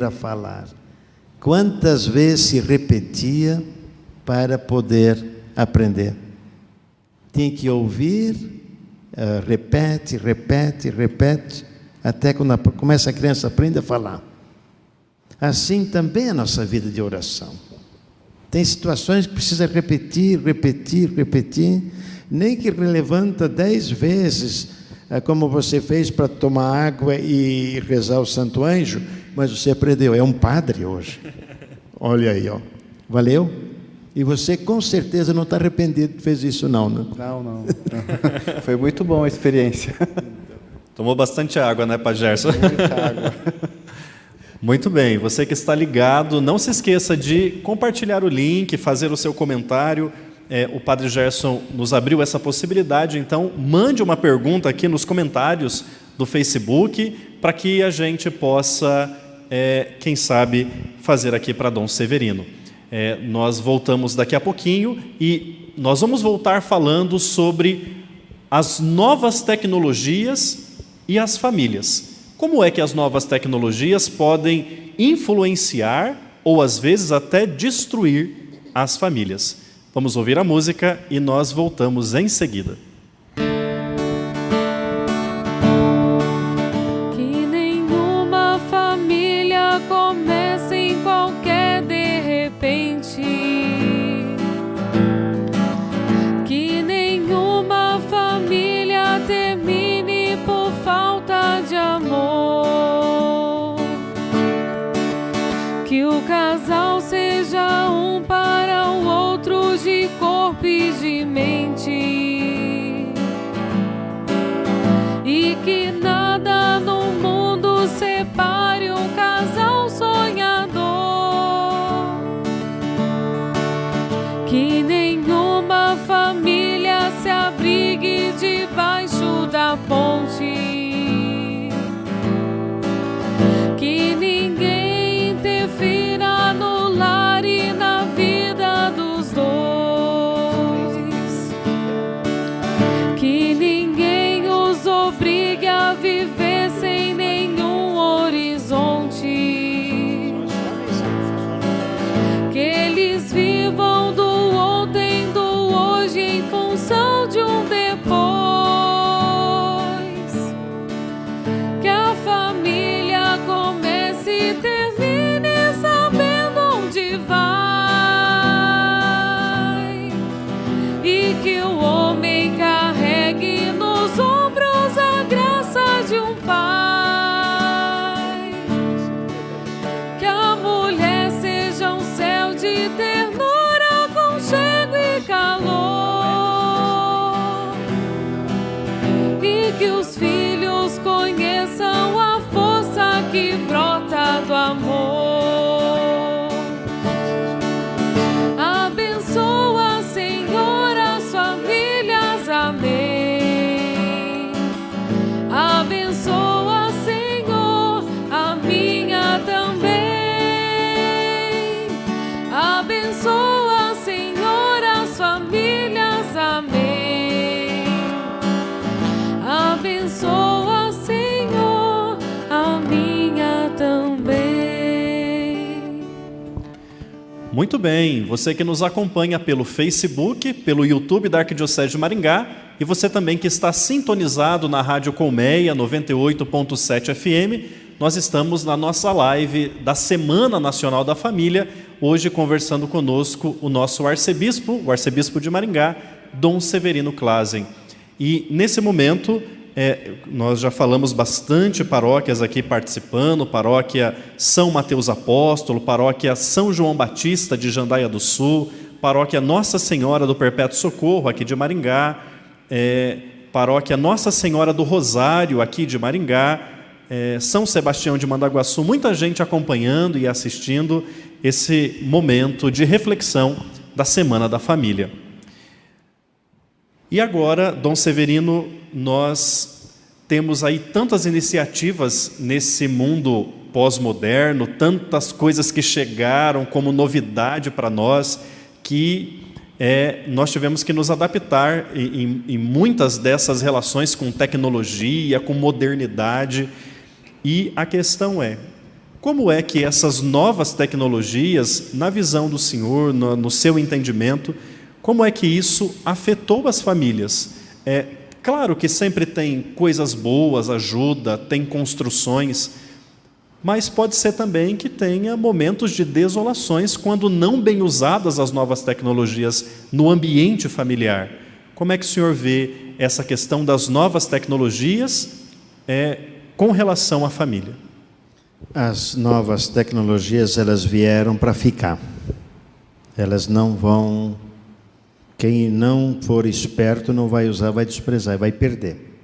a falar? Quantas vezes se repetia para poder aprender? Tem que ouvir, repete, até quando começa a criança aprende a falar. Assim também é a nossa vida de oração. Tem situações que precisa repetir, nem que levanta 10 vezes, como você fez para tomar água e rezar o Santo Anjo, mas você aprendeu, é um padre hoje. Olha aí, ó. Valeu? E você com certeza não está arrependido que fez isso não, né? Não. Foi muito bom a experiência. Tomou bastante água, né, Padre Gerson? Muita água. Muito bem, você que está ligado, não se esqueça de compartilhar o link, fazer o seu comentário. O Padre Gerson nos abriu essa possibilidade, então mande uma pergunta aqui nos comentários do Facebook para que a gente possa, quem sabe, fazer aqui para Dom Severino. Nós voltamos daqui a pouquinho e nós vamos voltar falando sobre as novas tecnologias e as famílias. Como é que as novas tecnologias podem influenciar ou às vezes até destruir as famílias? Vamos ouvir a música e nós voltamos em seguida. Que nenhuma família comece em qualquer de repente. Que nenhuma família termine por falta de amor. Que o casal seja um para o outro de corpo e de mente. E que nada no mundo separe um casal sonhador. Que nenhuma família se abrigue debaixo da ponte. Que ninguém interfira no lar e na vida dos dois. Que ninguém os obrigue a viver sem nenhum horizonte. Que eles vivam do ontem, do hoje, em função de um depois. Que a família comece e termine sabendo onde vai. E que o homem carregue nos ombros a graça de um pai. Que a mulher seja um céu de ternura, aconchego e calor. E que os filhos conheçam a força que brota do amor. Abençoa, Senhor, as famílias, amém. Abençoa, Senhor, a minha também. Abençoa, Senhor, as famílias, amém. Abençoa, Senhor, a minha também. Muito bem, você que nos acompanha pelo Facebook, pelo YouTube da Arquidiocese de Maringá e você também que está sintonizado na Rádio Colmeia 98.7 FM, nós estamos na nossa live da Semana Nacional da Família, hoje conversando conosco o nosso arcebispo, o arcebispo de Maringá, Dom Severino Clasen. E nesse momento, nós já falamos bastante paróquias aqui participando, paróquia São Mateus Apóstolo, paróquia São João Batista de Jandaia do Sul, paróquia Nossa Senhora do Perpétuo Socorro aqui de Maringá, paróquia Nossa Senhora do Rosário aqui de Maringá, São Sebastião de Mandaguaçu, muita gente acompanhando e assistindo esse momento de reflexão da Semana da Família. E agora, Dom Severino, nós temos aí tantas iniciativas nesse mundo pós-moderno, tantas coisas que chegaram como novidade para nós, que nós tivemos que nos adaptar em muitas dessas relações com tecnologia, com modernidade. E a questão é, como é que essas novas tecnologias, na visão do senhor, no seu entendimento, como é que isso afetou as famílias? Claro que sempre tem coisas boas, ajuda, tem construções, mas pode ser também que tenha momentos de desolações quando não bem usadas as novas tecnologias no ambiente familiar. Como é que o senhor vê essa questão das novas tecnologias com relação à família? As novas tecnologias, elas vieram para ficar. Elas não vão... Quem não for esperto não vai usar, vai desprezar, vai perder.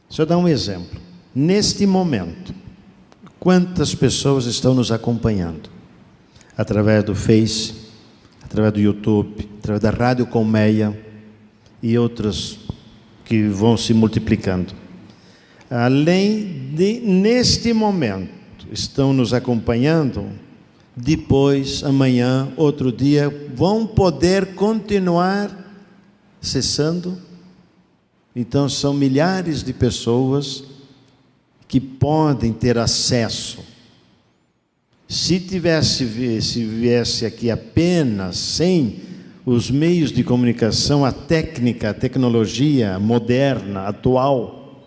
Deixa eu dar um exemplo. Neste momento, quantas pessoas estão nos acompanhando? Através do Face, através do YouTube, através da Rádio Colmeia e outras que vão se multiplicando. Além de, neste momento, estão nos acompanhando, depois, amanhã, outro dia, vão poder continuar acessando. Então, são milhares de pessoas que podem ter acesso. Se viesse aqui apenas sem os meios de comunicação, a técnica, a tecnologia moderna, atual,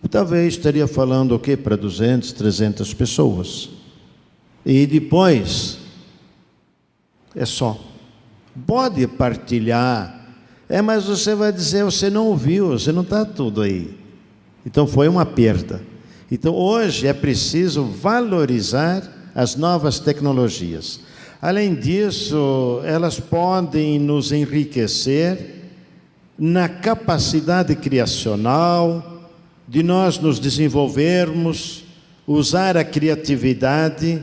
talvez estaria falando o quê? Para 200, 300 pessoas. E depois, só. Pode partilhar. Mas você vai dizer, você não ouviu, você não está tudo aí. Então foi uma perda. Então hoje é preciso valorizar as novas tecnologias. Além disso, elas podem nos enriquecer na capacidade criacional, de nós nos desenvolvermos, usar a criatividade,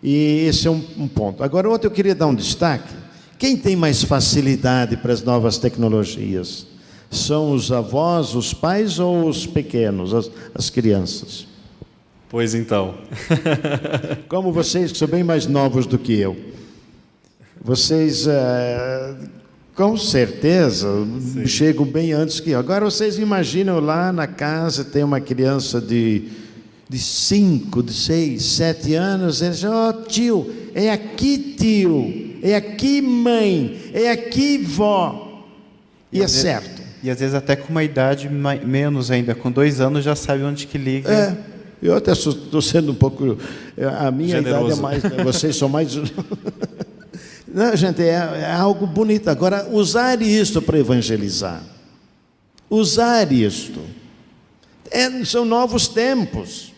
e esse é um ponto. Agora, outro eu queria dar um destaque. Quem tem mais facilidade para as novas tecnologias? São os avós, os pais ou os pequenos, as crianças? Pois então. Como vocês, que são bem mais novos do que eu, vocês, com certeza, sim, chegam bem antes que eu. Agora, vocês imaginam lá na casa, tem uma criança de 5, de 6, 7 anos, eles dizem, tio, é aqui tio, é aqui mãe, é aqui vó. E é certo. E às vezes até com uma idade menos ainda, com 2 anos já sabe onde que liga. Eu até estou sendo um pouco... A minha generoso. idade é mais... Vocês são mais... Não, gente, é algo bonito. Agora, usar isto para evangelizar. Usar isto. São novos tempos.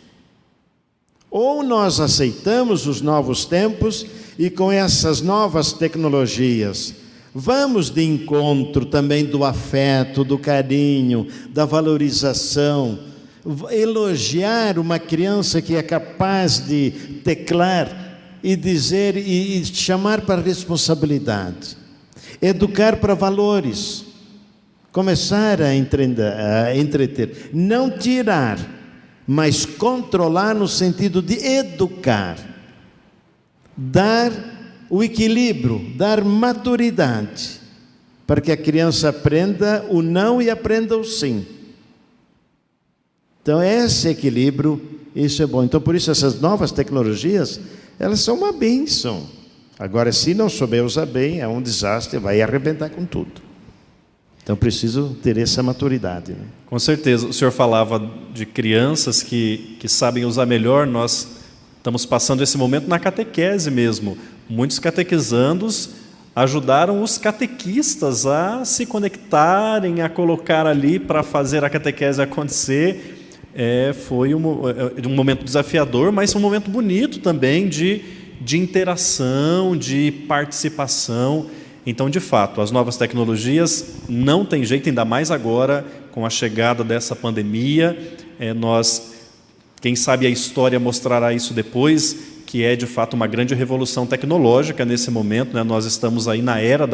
Ou nós aceitamos os novos tempos e com essas novas tecnologias vamos de encontro também do afeto, do carinho, da valorização, elogiar uma criança que é capaz de teclar e dizer e chamar para a responsabilidade, educar para valores, começar a entreter, não tirar, mas controlar no sentido de educar, dar o equilíbrio, dar maturidade, para que a criança aprenda o não e aprenda o sim. Então, esse equilíbrio, isso é bom. Então, por isso, essas novas tecnologias, elas são uma bênção. Agora, se não souber usar bem, é um desastre, vai arrebentar com tudo. Então, preciso ter essa maturidade, né? Com certeza. O senhor falava de crianças que sabem usar melhor. Nós estamos passando esse momento na catequese mesmo. Muitos catequizandos ajudaram os catequistas a se conectarem, a colocar ali para fazer a catequese acontecer. Foi um momento desafiador, mas um momento bonito também de interação, de participação. Então, de fato, as novas tecnologias não tem jeito, ainda mais agora, com a chegada dessa pandemia. Quem sabe a história mostrará isso depois, que é, de fato, uma grande revolução tecnológica nesse momento, né? Nós estamos aí na era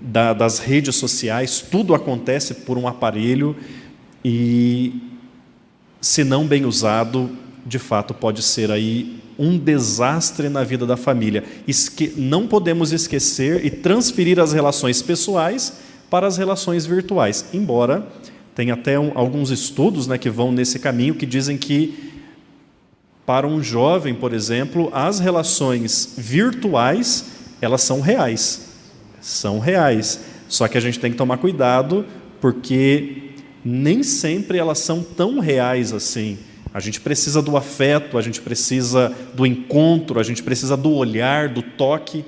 das redes sociais, tudo acontece por um aparelho e, se não bem usado, de fato pode ser aí um desastre na vida da família. Não podemos esquecer e transferir as relações pessoais para as relações virtuais, embora tem até alguns estudos, né, que vão nesse caminho, que dizem que para um jovem, por exemplo, as relações virtuais, elas são reais, só que a gente tem que tomar cuidado, porque nem sempre elas são tão reais assim. A gente precisa do afeto, a gente precisa do encontro, a gente precisa do olhar, do toque,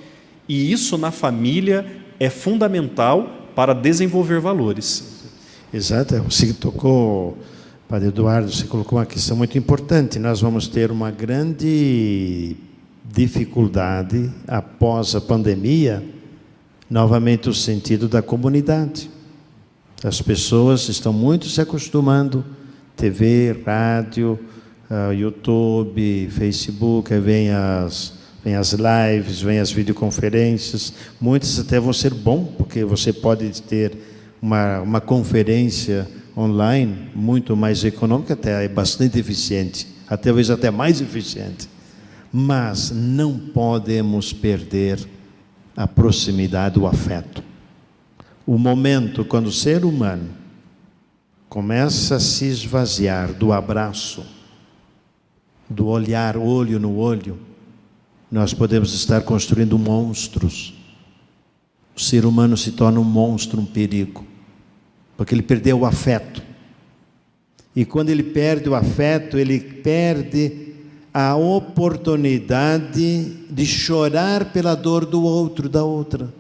e isso na família é fundamental para desenvolver valores. Exato, você tocou, Padre Eduardo, você colocou uma questão muito importante. Nós vamos ter uma grande dificuldade após a pandemia, novamente o sentido da comunidade. As pessoas estão muito se acostumando, TV, rádio, YouTube, Facebook, vem as lives, vem as videoconferências. Muitas até vão ser bom, porque você pode ter uma conferência online muito mais econômica, até é bastante eficiente, talvez até mais eficiente. Mas não podemos perder a proximidade, o afeto. O momento quando o ser humano começa a se esvaziar do abraço, do olhar olho no olho, nós podemos estar construindo monstros. O ser humano se torna um monstro, um perigo, porque ele perdeu o afeto. E quando ele perde o afeto, ele perde a oportunidade de chorar pela dor do outro, da outra.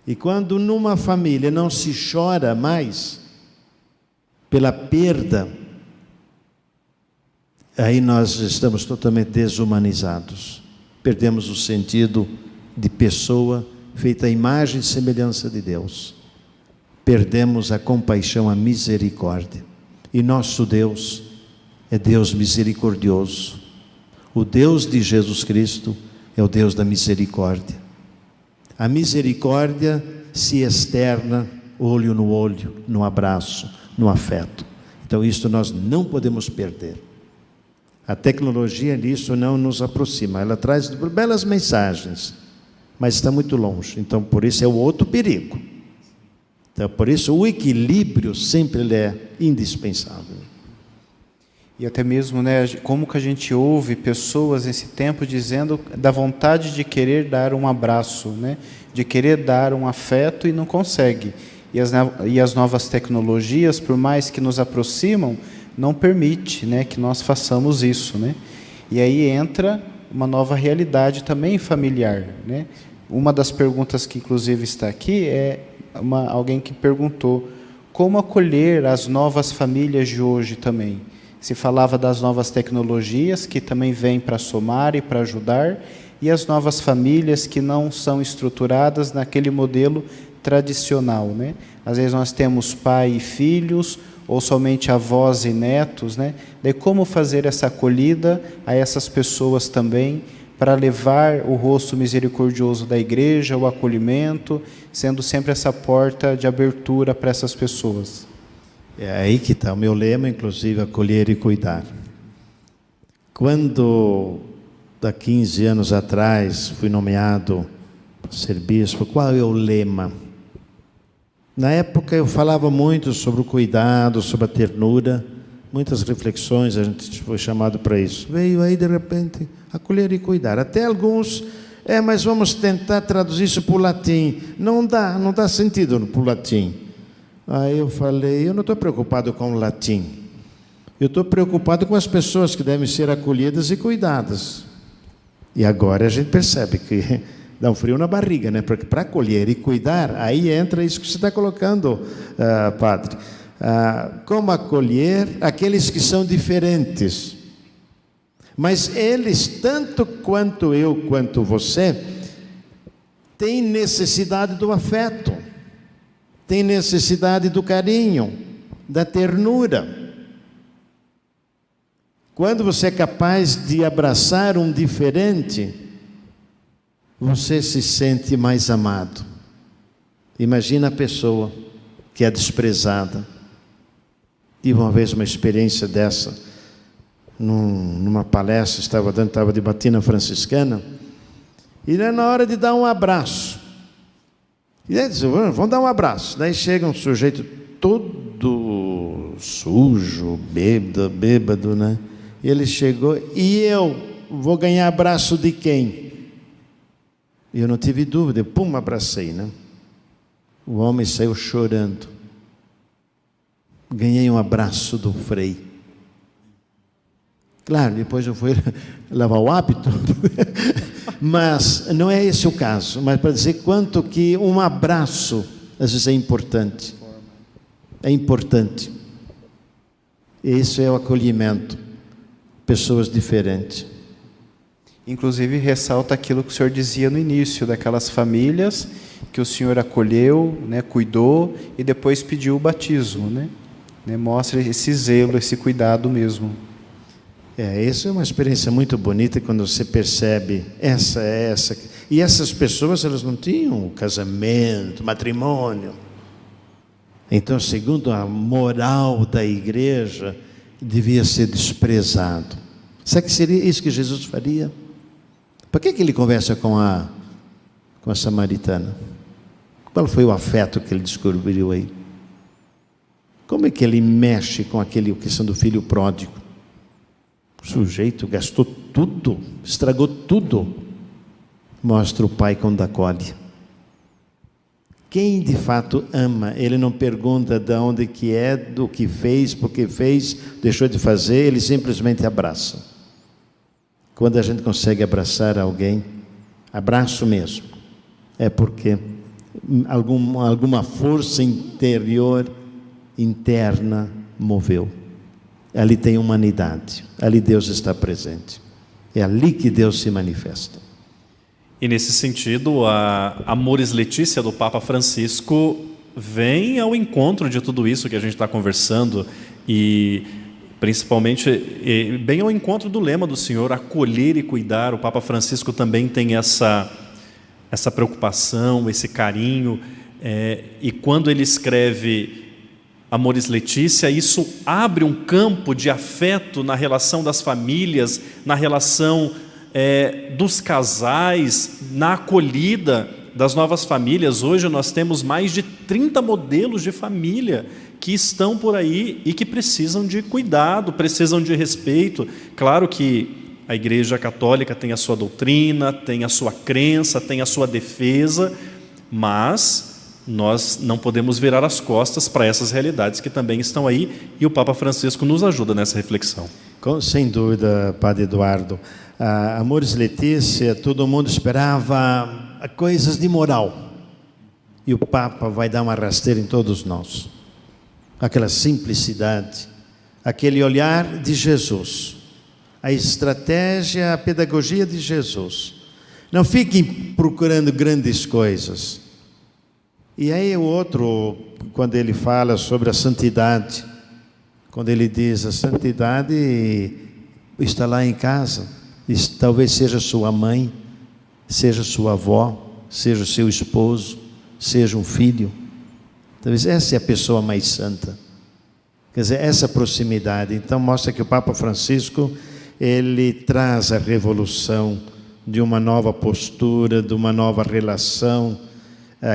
E quando numa família não se chora mais pela perda, aí nós estamos totalmente desumanizados. Perdemos o sentido de pessoa feita à imagem e semelhança de Deus. Perdemos a compaixão, a misericórdia. E nosso Deus é Deus misericordioso. O Deus de Jesus Cristo é o Deus da misericórdia. A misericórdia se externa olho no olho, no abraço, no afeto. Então isso nós não podemos perder. A tecnologia nisso não nos aproxima, ela traz belas mensagens, mas está muito longe. Então por isso é o outro perigo. Então por isso o equilíbrio sempre ele é indispensável. E até mesmo, né, como que a gente ouve pessoas nesse tempo dizendo da vontade de querer dar um abraço, né, de querer dar um afeto e não consegue. E as novas tecnologias, por mais que nos aproximam, não permite, né, que nós façamos isso, né? E aí entra uma nova realidade também familiar, né? Uma das perguntas que inclusive está aqui é alguém que perguntou como acolher as novas famílias de hoje também. Se falava das novas tecnologias que também vêm para somar e para ajudar, e as novas famílias que não são estruturadas naquele modelo tradicional, né? Às vezes nós temos pai e filhos, ou somente avós e netos, né? Daí como fazer essa acolhida a essas pessoas também, para levar o rosto misericordioso da igreja, o acolhimento, sendo sempre essa porta de abertura para essas pessoas. É aí que está o meu lema, inclusive, acolher e cuidar. Quando, há 15 anos atrás, fui nomeado para ser bispo, qual é o lema? Na época eu falava muito sobre o cuidado, sobre a ternura, muitas reflexões, a gente foi chamado para isso. Veio aí de repente, acolher e cuidar. Até alguns, mas vamos tentar traduzir isso para o latim. Não dá sentido para o latim. Aí eu falei, eu não estou preocupado com o latim. Eu estou preocupado com as pessoas que devem ser acolhidas e cuidadas. E agora a gente percebe que dá um frio na barriga, né? Porque para acolher e cuidar, aí entra isso que você está colocando, padre. Como acolher aqueles que são diferentes. Mas eles, tanto quanto eu, quanto você, têm necessidade do afeto, têm necessidade do carinho, da ternura. Quando você é capaz de abraçar um diferente, você se sente mais amado. Imagina a pessoa que é desprezada. Tive uma vez uma experiência dessa, numa palestra, estava de batina franciscana, e na hora de dar um abraço, e aí disse, vamos dar um abraço. Daí chega um sujeito todo sujo, bêbado, né? E ele chegou, e eu vou ganhar abraço de quem? E eu não tive dúvida, pum, abracei, né? O homem saiu chorando. Ganhei um abraço do Frei. Claro, depois eu fui lavar o hábito, mas não é esse o caso. Mas para dizer quanto que um abraço, às vezes, é importante. É importante. Isso é o acolhimento. Pessoas diferentes. Inclusive, ressalta aquilo que o senhor dizia no início, daquelas famílias que o senhor acolheu, né, cuidou e depois pediu o batismo, né? Mostra esse zelo, esse cuidado mesmo. Isso é uma experiência muito bonita quando você percebe essa. E essas pessoas, elas não tinham casamento, matrimônio. Então, segundo a moral da igreja, devia ser desprezado. Será que seria isso que Jesus faria? Por que ele conversa com a samaritana? Qual foi o afeto que ele descobriu aí? Como é que ele mexe com a questão do filho pródigo? O sujeito gastou tudo, estragou tudo. Mostra o pai quando acolhe. Quem de fato ama, ele não pergunta de onde que é, do que fez, por que fez, deixou de fazer, ele simplesmente abraça. Quando a gente consegue abraçar alguém, abraço mesmo, é porque alguma força interna moveu. Ali tem humanidade, ali Deus está presente. É ali que Deus se manifesta. E nesse sentido, a Amoris Laetitia do Papa Francisco vem ao encontro de tudo isso que a gente está conversando e principalmente bem ao encontro do lema do Senhor, acolher e cuidar. O Papa Francisco também tem essa preocupação, esse carinho, e quando ele escreve Amoris Laetitia, isso abre um campo de afeto na relação das famílias, na relação dos casais, na acolhida das novas famílias. Hoje nós temos mais de 30 modelos de família que estão por aí e que precisam de cuidado, precisam de respeito. Claro que a Igreja Católica tem a sua doutrina, tem a sua crença, tem a sua defesa, mas nós não podemos virar as costas para essas realidades que também estão aí, e o Papa Francisco nos ajuda nessa reflexão. Sem dúvida, Padre Eduardo. Amoris Laetitia, todo mundo esperava coisas de moral, e o Papa vai dar uma rasteira em todos nós. Aquela simplicidade, aquele olhar de Jesus, a estratégia, a pedagogia de Jesus. Não fiquem procurando grandes coisas. E aí o outro, quando ele fala sobre a santidade, quando ele diz a santidade está lá em casa, talvez seja sua mãe, seja sua avó, seja seu esposo, seja um filho. Talvez essa é a pessoa mais santa. Quer dizer, essa proximidade. Então mostra que o Papa Francisco, ele traz a revolução de uma nova postura, de uma nova relação.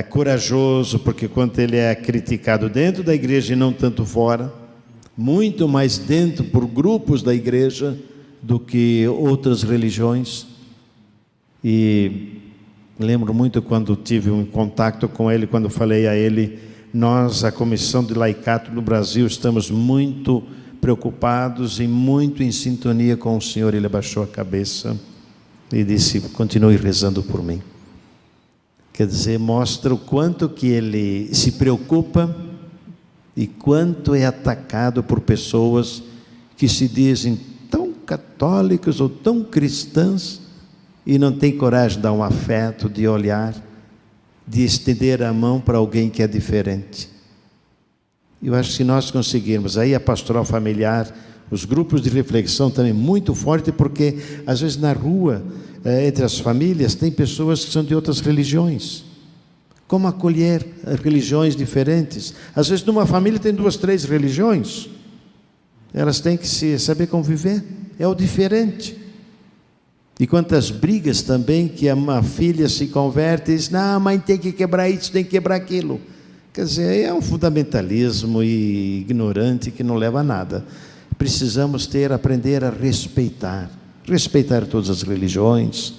Corajoso, porque quando ele é criticado dentro da igreja e não tanto fora, muito mais dentro por grupos da igreja do que outras religiões. E lembro muito quando tive um contato com ele, quando falei a ele, nós, a Comissão de Laicato no Brasil, estamos muito preocupados e muito em sintonia com o Senhor. Ele abaixou a cabeça e disse, continue rezando por mim. Quer dizer, mostra o quanto que ele se preocupa e quanto é atacado por pessoas que se dizem tão católicas ou tão cristãs e não tem coragem de dar um afeto, de olhar, de estender a mão para alguém que é diferente. Eu acho que se nós conseguirmos, aí a pastoral familiar, os grupos de reflexão também muito forte, porque às vezes na rua, entre as famílias, tem pessoas que são de outras religiões. Como acolher religiões diferentes? Às vezes, numa família tem 2, 3 religiões. Elas têm que saber conviver. É o diferente. E quantas brigas também que uma filha se converte e diz: não, mãe, tem que quebrar isso, tem que quebrar aquilo. Quer dizer, é um fundamentalismo ignorante que não leva a nada. Precisamos aprender a respeitar todas as religiões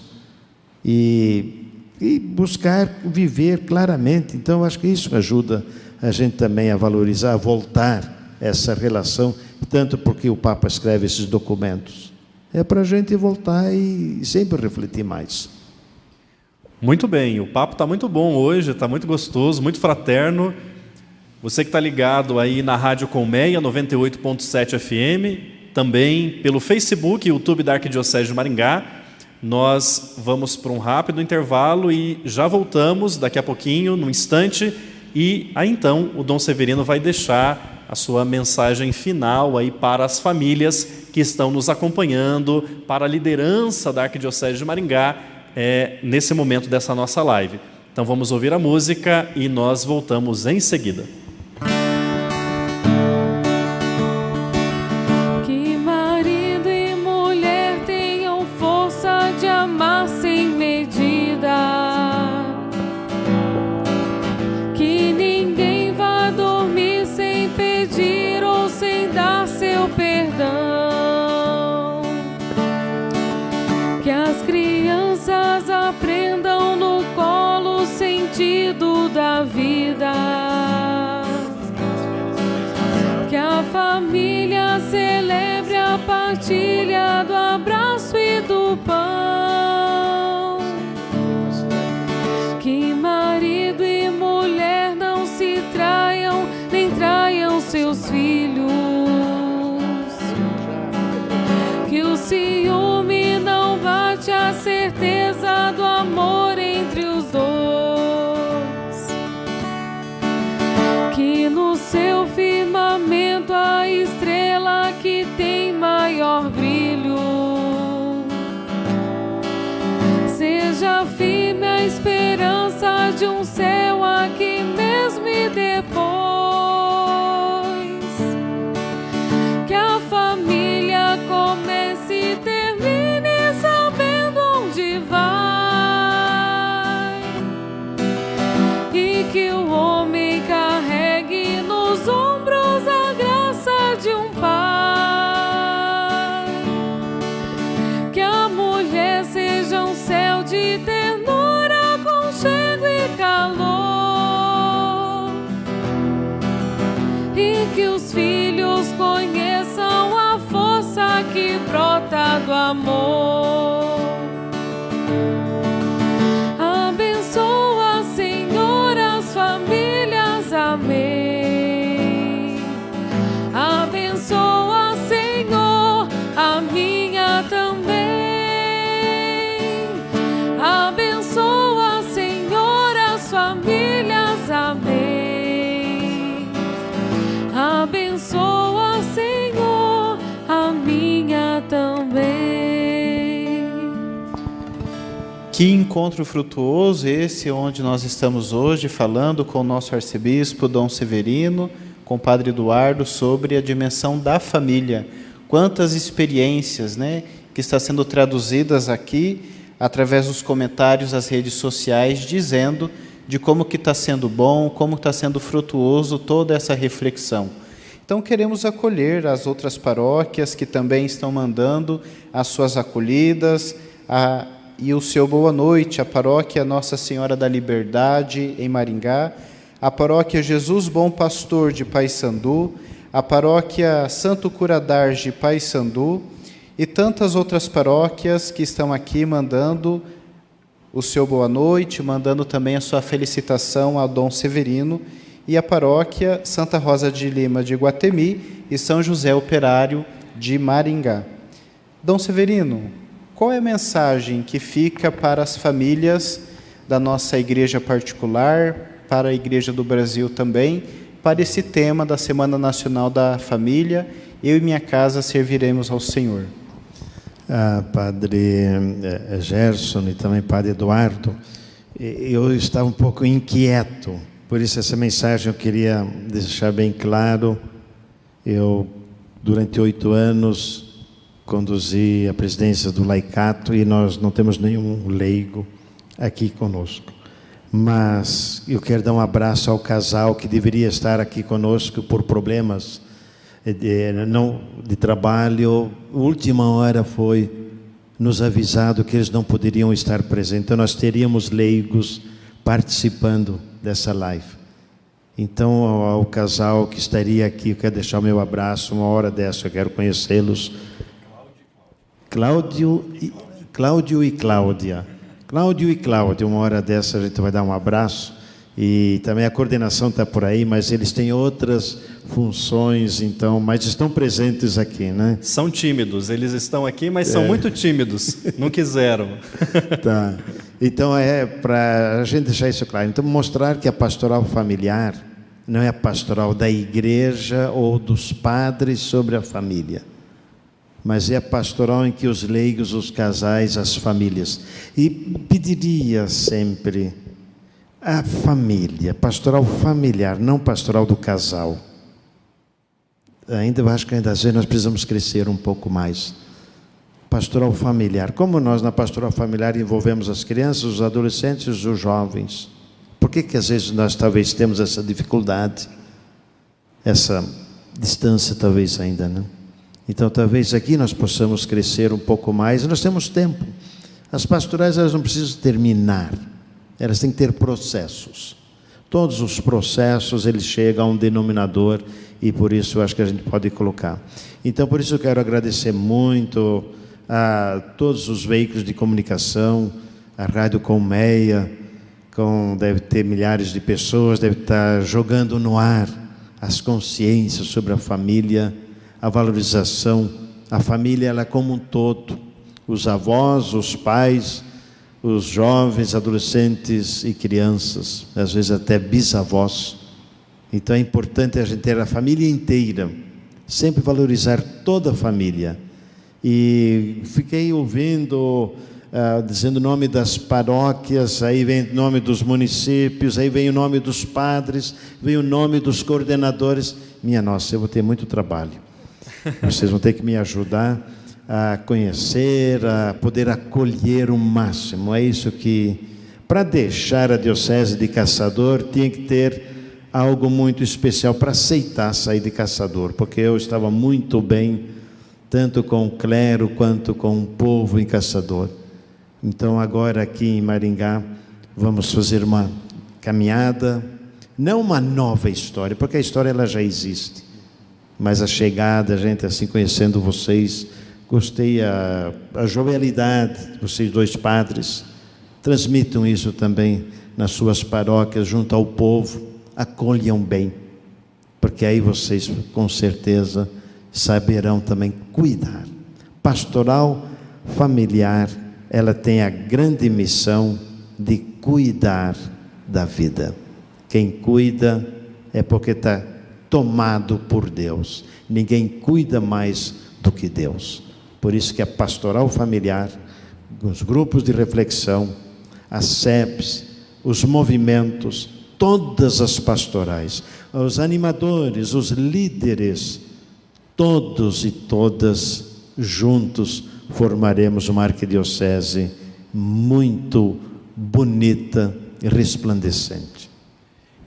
e buscar viver claramente. Então, eu acho que isso ajuda a gente também a valorizar, a voltar essa relação, tanto porque o Papa escreve esses documentos. É para a gente voltar e sempre refletir mais. Muito bem, o papo está muito bom hoje, está muito gostoso, muito fraterno. Você que está ligado aí na Rádio Colmeia, 98.7 FM, também pelo Facebook e YouTube da Arquidiocese de Maringá. Nós vamos para um rápido intervalo e já voltamos daqui a pouquinho, num instante, e aí então o Dom Severino vai deixar a sua mensagem final aí para as famílias que estão nos acompanhando, para a liderança da Arquidiocese de Maringá, nesse momento dessa nossa live. Então vamos ouvir a música e nós voltamos em seguida. Que marido e mulher tenham força de amar sem medida, que ninguém vá dormir sem pedir ou sem dar seu perdão, que as crianças aprendam no colo o sentido da vida, que a família celebre a partilha do abraço e do pão, que marido e mulher não se traiam, nem traiam seus filhos, que o ciúme não bate a certeza do amor entre os dois, que no seu firmamento a estrela que tem maior brilho, seja firme a esperança de um céu aqui mesmo e depois, que a família comece e termine sabendo onde vai, e que o homem carregue nos ombros a graça de um pai, que a mulher seja um céu de ternura, aconchego e calor, e que os filhos conheçam a força que brota do amor. Abençoa, Senhor, as famílias, amém. Abençoa, Senhor, a minha também. Abençoa, Senhor, as famílias, amém. Abençoa, Senhor, a minha também. Que encontro frutuoso esse onde nós estamos hoje falando com o nosso arcebispo Dom Severino, com o Padre Eduardo, sobre a dimensão da família. Quantas experiências, que estão sendo traduzidas aqui através dos comentários das redes sociais, dizendo de como que está sendo bom, como está sendo frutuoso toda essa reflexão. Então queremos acolher as outras paróquias que também estão mandando as suas acolhidas, e o seu boa noite, a paróquia Nossa Senhora da Liberdade, em Maringá, a paróquia Jesus Bom Pastor de Paysandu, a paróquia Santo Curadar de Paysandu e tantas outras paróquias que estão aqui mandando o seu boa noite, mandando também a sua felicitação ao Dom Severino, e a paróquia Santa Rosa de Lima de Iguatemi e São José Operário de Maringá. Dom Severino, qual é a mensagem que fica para as famílias da nossa igreja particular, para a Igreja do Brasil também, para esse tema da Semana Nacional da Família? Eu e minha casa serviremos ao Senhor. Padre Gerson e também Padre Eduardo, eu estava um pouco inquieto, por isso essa mensagem eu queria deixar bem claro. Eu, durante 8 anos, conduzi a presidência do Laicato e nós não temos nenhum leigo aqui conosco. Mas eu quero dar um abraço ao casal que deveria estar aqui conosco por problemas de trabalho. A última hora foi nos avisado que eles não poderiam estar presentes. Então nós teríamos leigos participando dessa live. Então ao casal que estaria aqui, eu quero deixar o meu abraço. Uma hora dessa eu quero conhecê-los. Cláudio e Cláudia. Cláudio e Cláudia, uma hora dessa a gente vai dar um abraço. E também a coordenação está por aí, mas eles têm outras funções, então, mas estão presentes aqui, né? São tímidos, eles estão aqui, mas são muito tímidos, não quiseram. Tá. Então é para a gente deixar isso claro. Então mostrar que a pastoral familiar não é a pastoral da igreja ou dos padres sobre a família, mas é a pastoral em que os leigos, os casais, as famílias. E pediria sempre a família, pastoral familiar, não pastoral do casal. Eu acho que ainda às vezes nós precisamos crescer um pouco mais. Pastoral familiar. Como nós na pastoral familiar envolvemos as crianças, os adolescentes e os jovens? Por que às vezes nós talvez temos essa dificuldade? Essa distância talvez ainda, não? Então talvez aqui nós possamos crescer um pouco mais. E nós temos tempo. As pastorais elas não precisam terminar. Elas têm que ter processos. Todos os processos eles chegam a um denominador e por isso eu acho que a gente pode colocar. Então por isso eu quero agradecer muito a todos os veículos de comunicação, a Rádio Colmeia, deve ter milhares de pessoas, deve estar jogando no ar as consciências sobre a família, a valorização, a família ela como um todo, os avós, os pais, os jovens, adolescentes e crianças, às vezes até bisavós. Então é importante a gente ter a família inteira, sempre valorizar toda a família. E fiquei ouvindo, dizendo o nome das paróquias, aí vem o nome dos municípios, aí vem o nome dos padres, vem o nome dos coordenadores. Minha nossa, eu vou ter muito trabalho. Vocês vão ter que me ajudar a conhecer, a poder acolher o máximo. É isso que, para deixar a diocese de Caçador, tinha que ter algo muito especial para aceitar sair de Caçador, porque eu estava muito bem, tanto com o clero quanto com o povo em Caçador. Então agora aqui em Maringá, vamos fazer uma caminhada, não uma nova história, porque a história ela já existe, mas a chegada, a gente assim conhecendo vocês, gostei a jovialidade, vocês dois padres, transmitam isso também nas suas paróquias, junto ao povo, acolham bem, porque aí vocês com certeza saberão também cuidar. Pastoral familiar, ela tem a grande missão de cuidar da vida. Quem cuida é porque está tomado por Deus. Ninguém cuida mais do que Deus. Por isso que a pastoral familiar, os grupos de reflexão, as CEPs, os movimentos, todas as pastorais, os animadores, os líderes, todos e todas juntos formaremos uma arquidiocese muito bonita e resplandecente.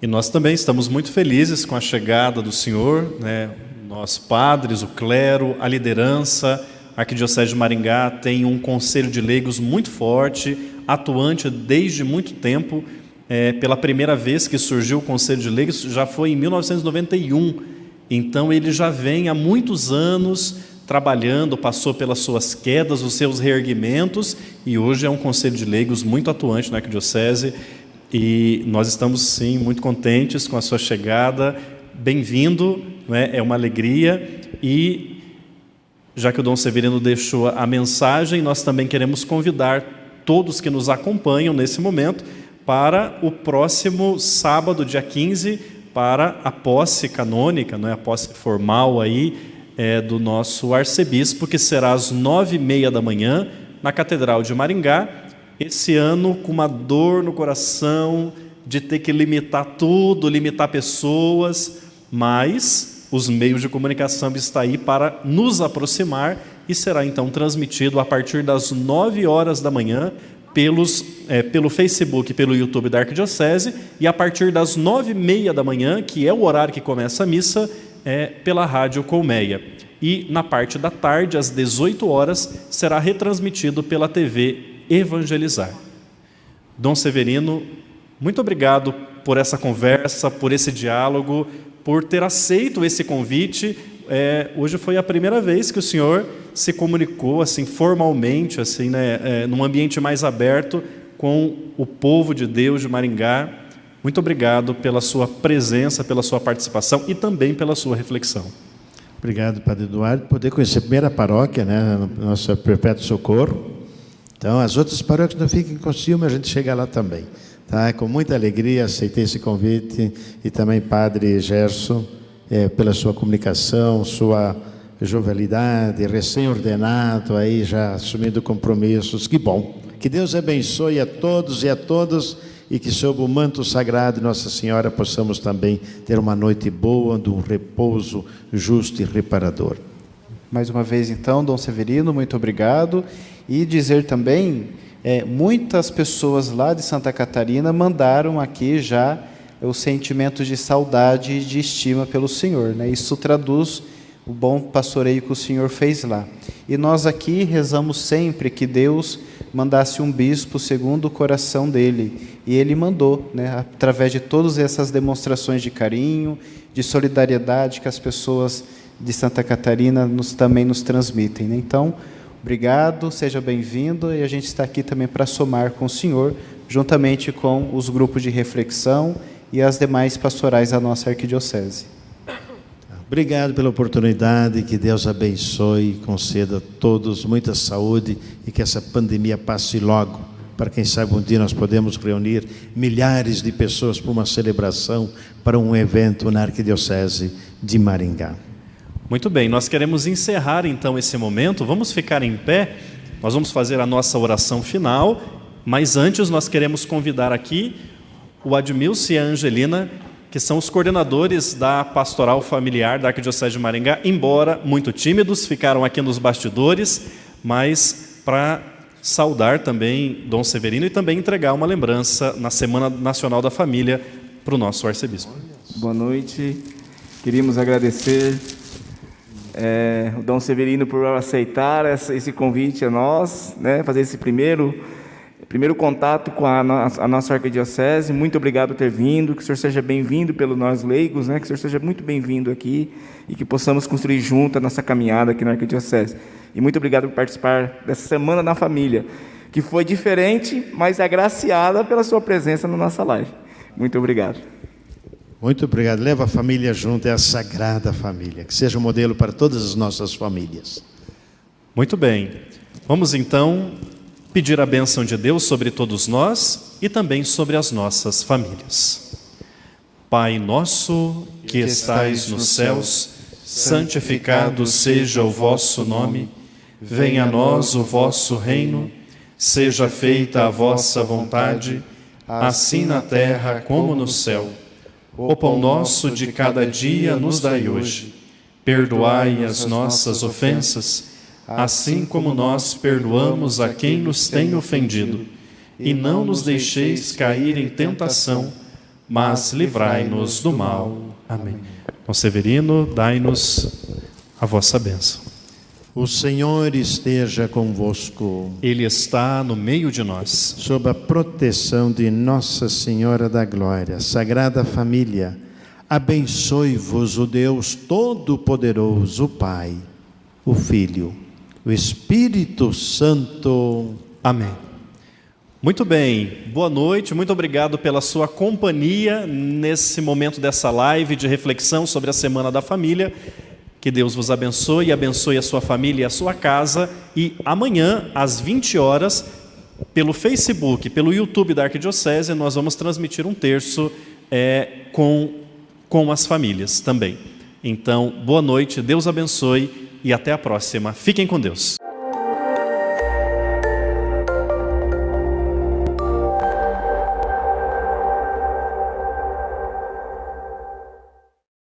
E nós também estamos muito felizes com a chegada do senhor, né? Nós padres, o clero, a liderança. A Arquidiocese de Maringá tem um conselho de leigos muito forte, atuante desde muito tempo. Pela primeira vez que surgiu o conselho de leigos já foi em 1991. Então ele já vem há muitos anos trabalhando, passou pelas suas quedas, os seus reerguimentos, e hoje é um conselho de leigos muito atuante na Arquidiocese. E nós estamos, sim, muito contentes com a sua chegada. Bem-vindo, né? É uma alegria. E, já que o Dom Severino deixou a mensagem, nós também queremos convidar todos que nos acompanham nesse momento para o próximo sábado, dia 15, para a posse canônica, né? A posse formal aí, do nosso arcebispo, que será às 9h30 da manhã, na Catedral de Maringá, esse ano com uma dor no coração de ter que limitar tudo, limitar pessoas, mas os meios de comunicação estão aí para nos aproximar e será então transmitido a partir das 9 horas da manhã pelo Facebook, pelo YouTube da Arquidiocese, e a partir das 9h30 da manhã, que é o horário que começa a missa, pela Rádio Colmeia. E na parte da tarde, às 18 horas, será retransmitido pela TV Evangelizar. Dom Severino, muito obrigado por essa conversa, por esse diálogo, por ter aceito esse convite. Hoje foi a primeira vez que o senhor se comunicou assim formalmente, assim, num ambiente mais aberto com o povo de Deus de Maringá. Muito obrigado pela sua presença, pela sua participação e também pela sua reflexão. Obrigado, Padre Eduardo, poder conhecer a primeira paróquia, né, nossa Perpétuo Socorro. Então, as outras paróquias não fiquem com ciúme, a gente chega lá também. Tá? Com muita alegria aceitei esse convite, e também Padre Gerson, pela sua comunicação, sua jovialidade, recém-ordenado, aí já assumindo compromissos. Que bom! Que Deus abençoe a todos e a todas, e que sob o manto sagrado de Nossa Senhora possamos também ter uma noite boa, de um repouso justo e reparador. Mais uma vez, então, Dom Severino, muito obrigado. E dizer também, muitas pessoas lá de Santa Catarina mandaram aqui já os sentimentos de saudade e de estima pelo Senhor, né? Isso traduz o bom pastoreio que o Senhor fez lá. E nós aqui rezamos sempre que Deus mandasse um bispo segundo o coração dele. E ele mandou, né? Através de todas essas demonstrações de carinho, de solidariedade que as pessoas de Santa Catarina também nos transmitem, né? Então, obrigado, seja bem-vindo, e a gente está aqui também para somar com o senhor, juntamente com os grupos de reflexão e as demais pastorais da nossa arquidiocese. Obrigado pela oportunidade, que Deus abençoe e conceda a todos muita saúde e que essa pandemia passe logo, para quem sabe um dia nós podemos reunir milhares de pessoas para uma celebração, para um evento na arquidiocese de Maringá. Muito bem, nós queremos encerrar então esse momento, vamos ficar em pé, nós vamos fazer a nossa oração final, mas antes nós queremos convidar aqui o Admilson e a Angelina, que são os coordenadores da Pastoral Familiar da Arquidiocese de Maringá, embora muito tímidos, ficaram aqui nos bastidores, mas para saudar também Dom Severino e também entregar uma lembrança na Semana Nacional da Família para o nosso arcebispo. Boa noite, queríamos agradecer o Dom Severino por aceitar esse convite a nós, né, fazer esse primeiro contato com a nossa arquidiocese. Muito obrigado por ter vindo, que o senhor seja bem-vindo pelos nós leigos, né, que o senhor seja muito bem-vindo aqui e que possamos construir junto a nossa caminhada aqui na arquidiocese. E muito obrigado por participar dessa Semana da Família, que foi diferente, mas agraciada pela sua presença na nossa live. Muito obrigado. Muito obrigado. Leva a família junto, é a Sagrada Família, que seja um modelo para todas as nossas famílias. Muito bem. Vamos então pedir a bênção de Deus sobre todos nós e também sobre as nossas famílias. Pai nosso, que estais nos céus, santificado seja o vosso nome, venha a nós o vosso reino, seja feita a vossa vontade, assim na terra como no céu. O pão nosso de cada dia nos dai hoje. Perdoai as nossas ofensas, assim como nós perdoamos a quem nos tem ofendido. E não nos deixeis cair em tentação, mas livrai-nos do mal. Amém. Dom Severino, dai-nos a vossa bênção. O Senhor esteja convosco. Ele está no meio de nós. Sob a proteção de Nossa Senhora da Glória, Sagrada Família, abençoe-vos o Deus Todo-Poderoso, o Pai, o Filho, o Espírito Santo. Amém. Muito bem, boa noite, muito obrigado pela sua companhia nesse momento dessa live de reflexão sobre a Semana da Família. Que Deus vos abençoe e abençoe a sua família e a sua casa. E amanhã, às 20 horas, pelo Facebook, pelo YouTube da Arquidiocese, nós vamos transmitir um terço com as famílias também. Então, boa noite, Deus abençoe e até a próxima. Fiquem com Deus.